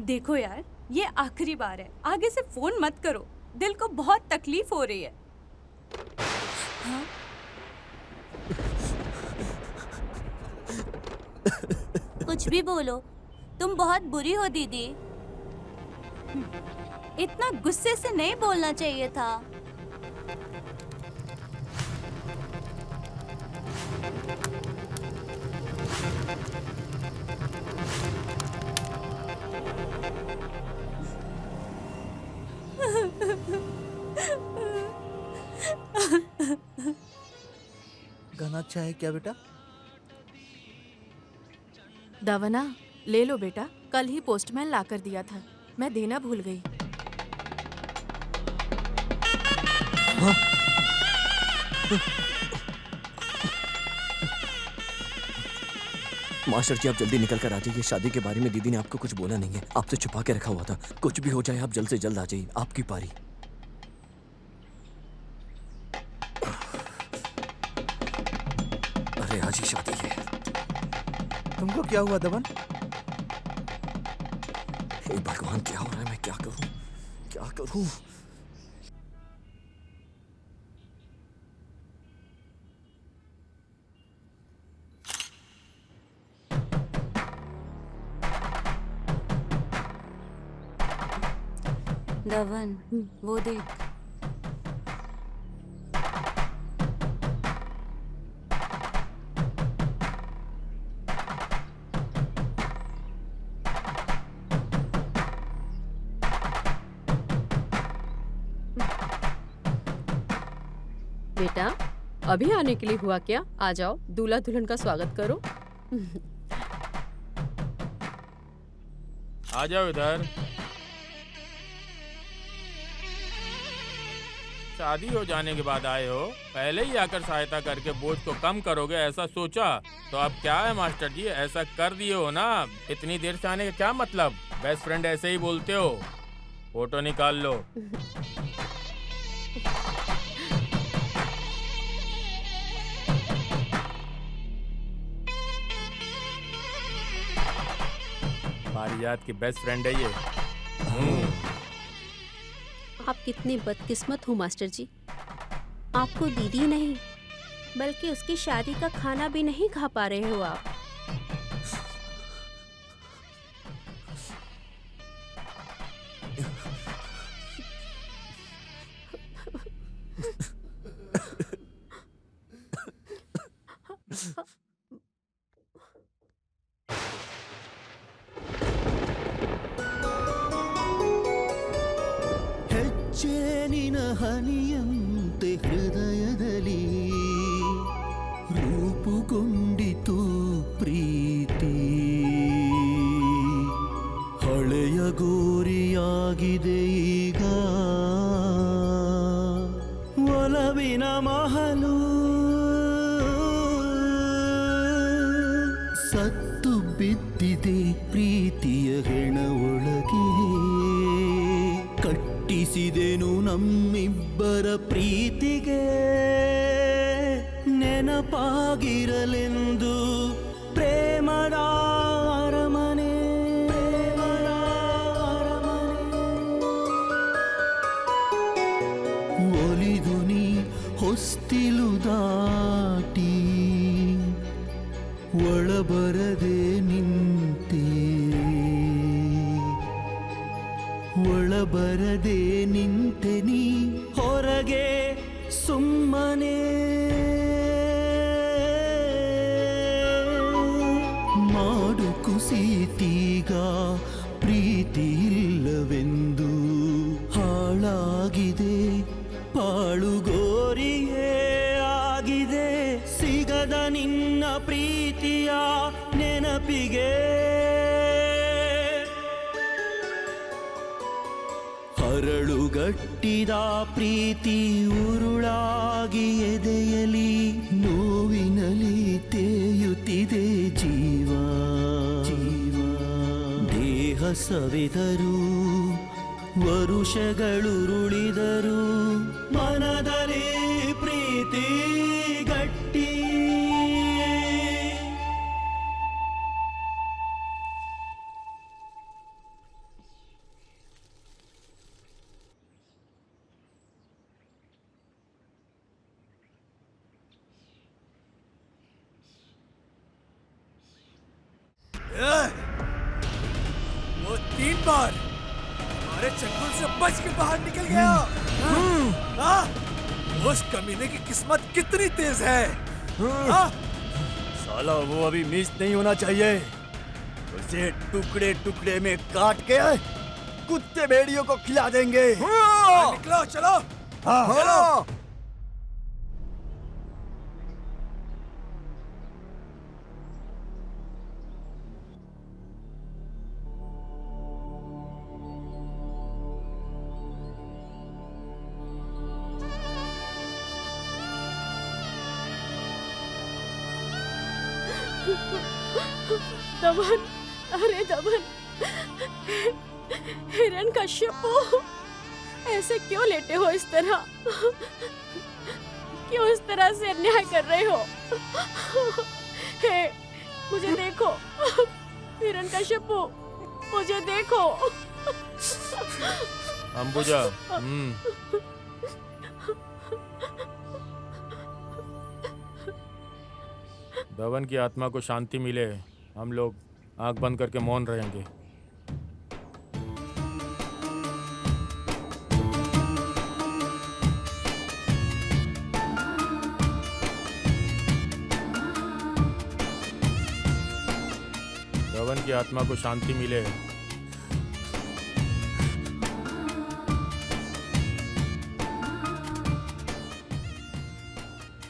देखो यार, ये आखिरी बार है, आगे से फोन मत करो, दिल को बहुत तकलीफ हो रही है। हाँ? कुछ भी बोलो, तुम बहुत बुरी हो दीदी। इतना गुस्से से नहीं बोलना चाहिए था। गाना अच्छा है क्या बेटा? दवना ले लो बेटा, कल ही पोस्टमैन ला कर दिया था, मैं देना भूल गई। हाँ? मास्टर जी आप जल्दी निकल कर आ जाइए, शादी के बारे में दीदी ने आपको कुछ बोला नहीं है, आपसे छुपा के रखा हुआ था, कुछ भी हो जाए आप जल्द से जल्द आ जाइए, आपकी पारी। अरे आज ही शादी है। तुमको क्या हुआ दमन? हे भगवान क्या हो रहा है, मैं क्या करूं, क्या करूं? दवन, वो देख। बेटा, अभी आने के लिए हुआ क्या? आ जाओ, दूल्हा दुल्हन का स्वागत करो। आ जाओ इधर। शादी हो जाने के बाद आए हो, पहले ही आकर सहायता करके बोझ को कम करोगे ऐसा सोचा, तो अब क्या है मास्टर जी, ऐसा कर दिए हो ना, इतनी देर से आने का क्या मतलब? बेस्ट फ्रेंड ऐसे ही बोलते हो। फोटो निकाल लो। पारिजात की बेस्ट फ्रेंड है ये। आप कितने बदकिस्मत हो मास्टर जी, आपको दीदी नहीं बल्कि उसकी शादी का खाना भी नहीं खा पा रहे हो आप। ಹೆಜ್ಜೇನಿನ ಹನಿಯಂತೆ ಹೃದಯದಲ್ಲಿ ರೂಪುಗೊಂಡಿತು ಪ್ರೀತಿ ಹಳೆಯ ಗೋರಿಯಾಗಿದೆ ಈಗ ಒಲವಿನ ಮಹಲು ಸತ್ತು ಬಿದ್ದಿದೆ ಪ್ರೀತಿಯ ಹೆಣ ಒಳಗೆ ಕಟ್ಟಿಸಿದೆನು ನಮ್ಮಿಬ್ಬರ ಪ್ರೀತಿಗೆ ನೆನಪಾಗಿರಲೆಂದು ಪ್ರೇಮದ ಅರಮನೆ ಒಲಿದು ನೀ ಹೊಸ್ತಿಲು ದಾಟಿ ಒಳಬರದೆ ನಿಂತೆ ಒಳಬರದೆ ನಿಂತೆ ನೀ ಹೊರಗೆ ಸುಮ್ಮನೆ ಮಾಡು ಕುಸಿತೀಗ ಪ್ರೀತಿ ಇಲ್ಲವೆಂದು ಹಾಳಾಗಿದೆ ಪಾಳುಗೋರಿಯೇ ಆಗಿದೆ ಸಿಗದ ನಿನ್ನ ಪ್ರೀತಿಯ ನೆನಪಿಗೆ ಹರಳುಗಟ್ಟಿದ ಪ್ರೀತಿ ಉರುಳಾಗಿ ಎದೆಯಲಿ ನೋವಿನಲಿ ತೇಯುತ್ತಿದೆ ಜೀವ ಜೀವ ದೇಹ ಸವಿದರು ವರುಷಗಳುರುಳಿದರು ಮನದಲ್ಲಿ ಪ್ರೀತಿ ಗಟ್ಟಿ वो 3 बार हमारे चंगुल से बच के बाहर निकल गया। हाँ? उस कमीने की किस्मत कितनी तेज है। हाँ? साला वो अभी मिस नहीं होना चाहिए। उसे टुकड़े टुकड़े में काट के कुत्ते भेड़ियों को खिला देंगे। निकलो चलो। चलो। दमन, अरे दमन, हिरण्यकश्यप, ऐसे क्यों लेटे हो इस तरह? क्यों इस तरह से अन्याय कर रहे हो? हे, मुझे देखो, हिरण्यकश्यप, मुझे देखो। अंबुजा, दमन की आत्मा को शांति मिले, हम लोग आंख बंद करके मौन रहेंगे। दमन की आत्मा को शांति मिले।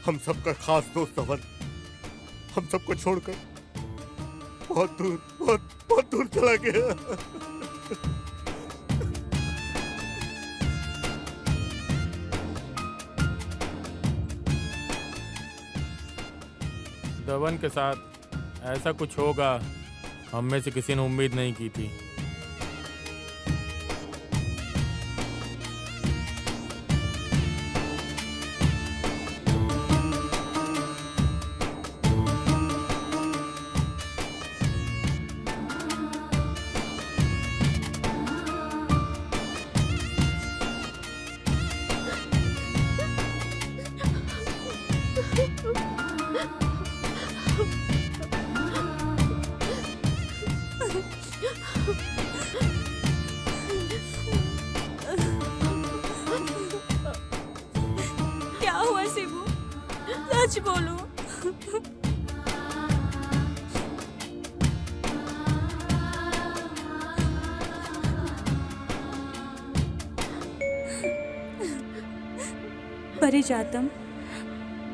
हम सबका खास दोस्त दमन हम सबको छोड़कर बहुत दूर चला गया। दमन के साथ ऐसा कुछ होगा हम में से किसी ने उम्मीद नहीं की थी। शिबू, सच बोलो। परिजातम,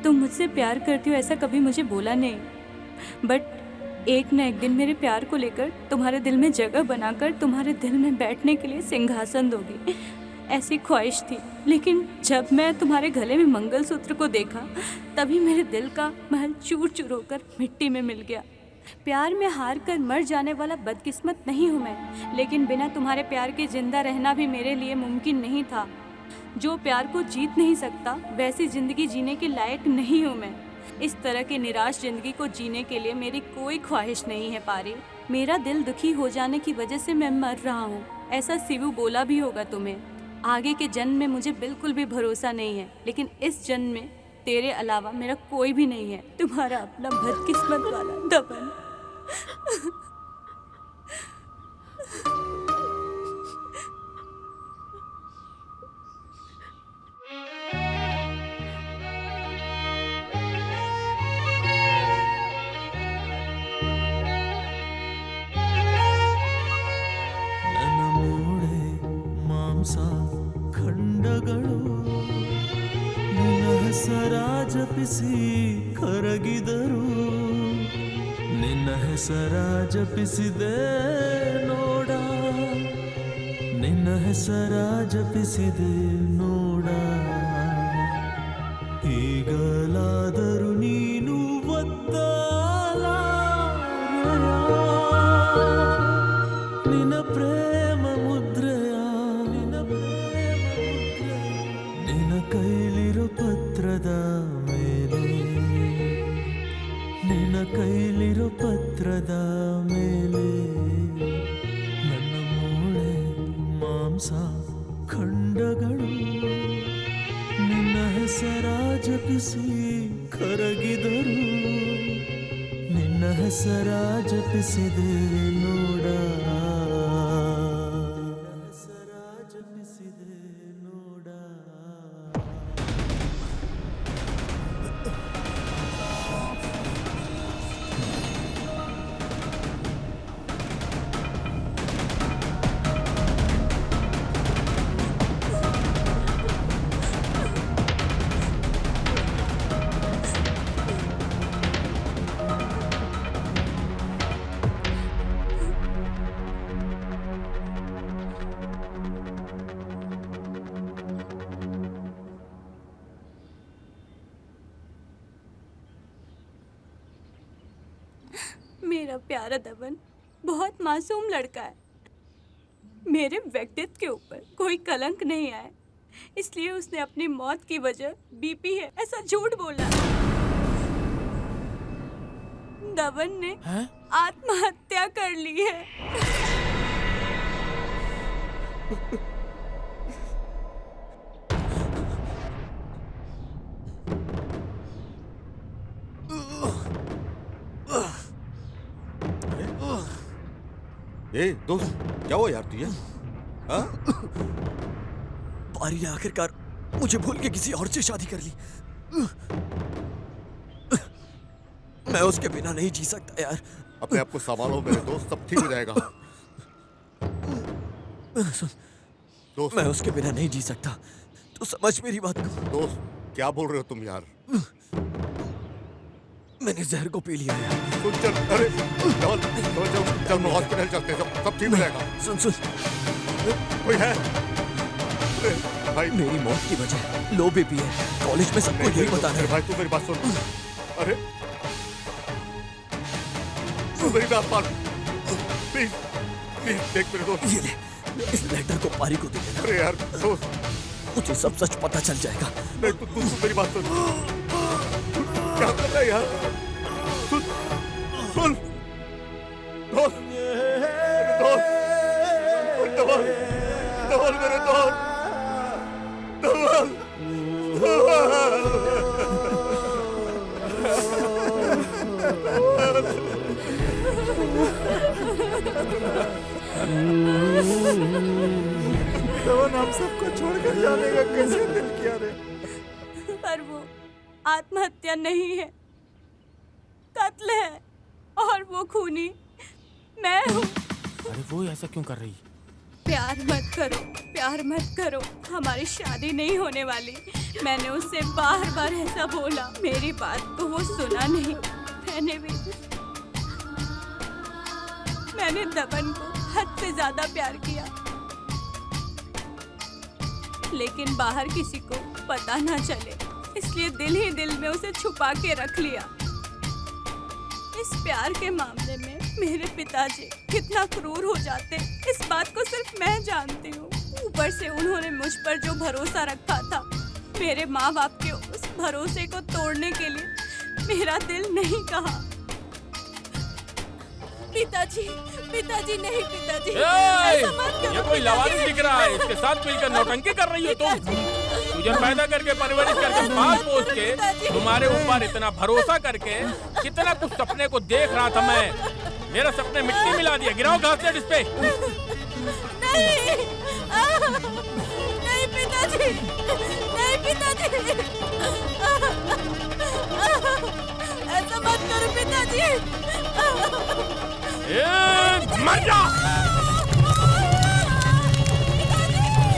तुम मुझसे प्यार करती हो ऐसा कभी मुझे बोला नहीं, बट एक न एक दिन मेरे प्यार को लेकर तुम्हारे दिल में जगह बनाकर तुम्हारे दिल में बैठने के लिए सिंहासन दोगी, ऐसी ख्वाहिश थी। लेकिन जब मैं तुम्हारे गले में मंगलसूत्र को देखा तभी मेरे दिल का महल चूर चूर होकर मिट्टी में मिल गया। प्यार में हार कर मर जाने वाला बदकिस्मत नहीं हूँ मैं, लेकिन बिना तुम्हारे प्यार के जिंदा रहना भी मेरे लिए मुमकिन नहीं था। जो प्यार को जीत नहीं सकता वैसी जिंदगी जीने के लायक नहीं हूँ मैं। इस तरह की निराश जिंदगी को जीने के लिए मेरी कोई ख्वाहिश नहीं है पारी। मेरा दिल दुखी हो जाने की वजह से मैं मर रहा हूँ, ऐसा शिवू बोला भी होगा तुम्हें। आगे के जन्म में मुझे बिल्कुल भी भरोसा नहीं है, लेकिन इस जन्म में तेरे अलावा मेरा कोई भी नहीं है। तुम्हारा अपना बदकिस्मत वाला दबन। ನನ್ನ ಮೂಳೆ ಮಾಂಸ ಖಂಡಗಳು ನಿನ್ನ ಹೆಸರ ಜಪಿಸಿ ಕರಗಿದರು, ನಿನ್ನ ಹೆಸರ ಜಪಿಸಿದೆ ನೋಡ, ನಿನ್ನ ಹೆಸರ ಜಪಿಸಿದೆ ನೋಡ. ಈಗಲಾದರೂ ನೀನು ನಿನ್ನ ಪ್ರೇಮ ಮುದ್ರೆಯ, ನಿನ್ನ ಕೈಲಿರೋ ಪತ್ರದ ಮೇಲೆ, ನಿನ್ನ ಕೈಲಿರೋ ಪತ್ರದ ಮೇಲೆ ನನ್ನ ಮೂಳೆ ಮಾಂಸ ಖಂಡಗಳು ನಿನ್ನ ಹೆಸರ ಜಪಿಸಿ ಕರಗಿದರು, ನಿನ್ನ ಹೆಸರ ಜಪಿಸಿದೆ ನೋಡ, ಹೆಸರ ಜಪಿಸಿದೆ ನೋಡ. मेरा प्यारा दबन बहुत मासूम लड़का है। मेरे व्यक्तित्व के ऊपर कोई कलंक नहीं आया, इसलिए उसने अपनी मौत की वजह बीपी है ऐसा झूठ बोला। दबन ने आत्महत्या कर ली है। ए दोस्त, क्या हुआ यार तुझे? हाँ? पारी ने आखिरकार मुझे भूल के किसी और से शादी कर ली। मैं उसके बिना नहीं जी सकता यार। अपने आप को संभालो मेरे दोस्त, सब ठीक हो जाएगा। दोस्त, मैं उसके बिना नहीं जी सकता, तू समझ मेरी बात को। दोस्त, क्या बोल रहे हो तुम यार? मैंने जहर को पी लिया यार। सुन, चल, अरे चल हॉस्पिटल चलते हैं, सब ठीक हो जाएगा। सुन कोई है? भाई, मेरी मौत की वजह लो बीपी है। कॉलेज में सबको यही बता रहे हैं। भाई तू मेरी बात सुन। अरे तू मेरी बात मान, प्लीज प्लीज देख मेरे दोस्त। ये ले, इस लेटर को पारी को दे देना। अरे यार दोस्त, मुझे सब सच पता चल जाएगा। नहीं तू मेरी बात सुन। क्या कर रहा है यार? सुन सुन दोस्त, धवल मेरे दोस्त, धवल हम सबको छोड़कर जाने का कैसे दिल किया रे? पर वो आत्महत्या नहीं है, कत्ल है, और वो खूनी मैं हूँ। अरे वो ऐसा क्यों कर रही? प्यार मत करो, प्यार मत करो, हमारी शादी नहीं होने वाली। मैंने उससे बार बार ऐसा बोला, मेरी बात को वो सुना नहीं। मैंने दबन को हद से ज्यादा प्यार किया, लेकिन बाहर किसी को पता ना चले, इसलिए दिल ही दिल में उसे छुपा के रख लिया। इस प्यार के मामले में मेरे पिताजी कितना क्रूर हो जाते, इस बात को सिर्फ मैं जानती हूँ। ऊपर से उन्होंने मुझ पर जो भरोसा रखा था, मेरे माँ बाप के उस भरोसे को तोड़ने के लिए मेरा दिल नहीं कहा। पिताजी, पिताजी नहीं, पिताजी ऐसा मत करो। ये कोई लवारिस दिख रहा है, इसके साथ मिलकर नौटंकी कर रही हो तुम। तुझे पैदा करके परवरिश करके पाल पोस के तुम्हारे ऊपर इतना भरोसा करके कितना कुछ सपने को देख रहा था मैं, मेरा सपने मिट्टी मिला दिया। गिराओ घास लेट इस पे। नहीं, नहीं पिताजी, नहीं पिताजी, ऐसा मत करो पिताजी। मर जा।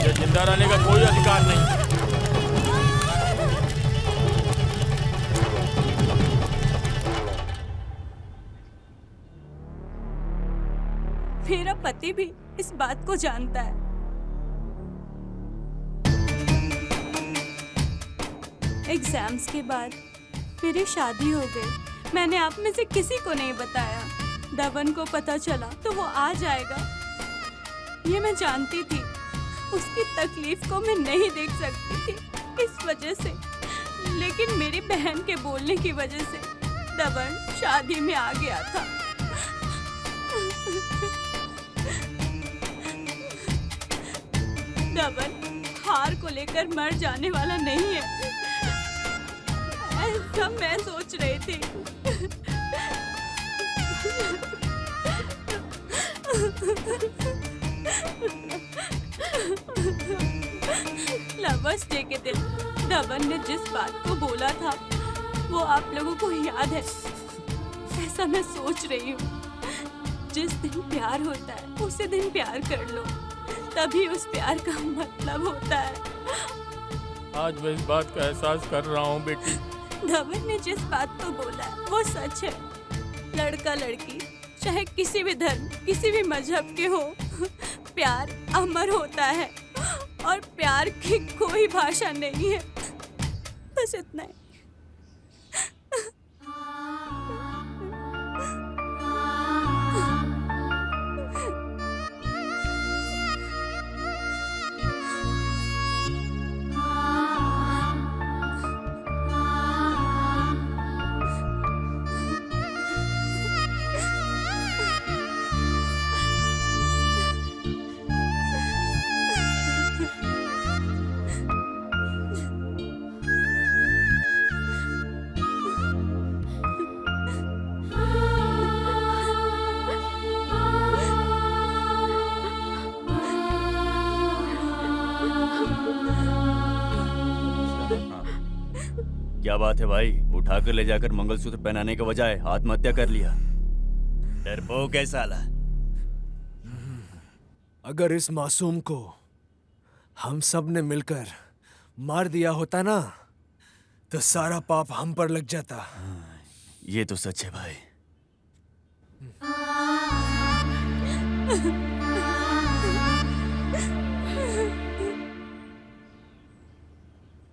ये जिंदा रहने का कोई अधिकार नहीं। मेरा पति भी इस बात को जानता है। एग्जाम्स के बाद मेरी शादी हो गई। मैंने आप में से किसी को नहीं बताया। दबन को पता चला तो वो आ जाएगा, ये मैं जानती थी। उसकी तकलीफ को मैं नहीं देख सकती थी इस वजह से, लेकिन मेरी बहन के बोलने की वजह से दबन शादी में आ गया था। दबन हार को लेकर मर जाने वाला नहीं है, ऐसा मैं सोच रही थी। लवर्स डे के दिन दबन ने जिस बात को बोला था वो आप लोगों को याद है, ऐसा मैं सोच रही हूँ। जिस दिन प्यार होता है उसी दिन प्यार कर लो, तभी उस प्यार का मतलब होता है। आज मैं इस बात का एहसास कर रहा हूँ बेटी। धवन ने जिस बात को बोला है वो सच है। लड़का लड़की चाहे किसी भी धर्म, किसी भी मजहब के हो, प्यार अमर होता है और प्यार की कोई भाषा नहीं है। बस इतना ही। क्या बात है भाई, उठाकर ले जाकर मंगलसूत्र पहनाने के बजाय आत्महत्या कर लिया। डरपोक है साला। अगर इस मासूम को हम सब ने मिलकर मार दिया होता ना, तो सारा पाप हम पर लग जाता। ये तो सच है भाई।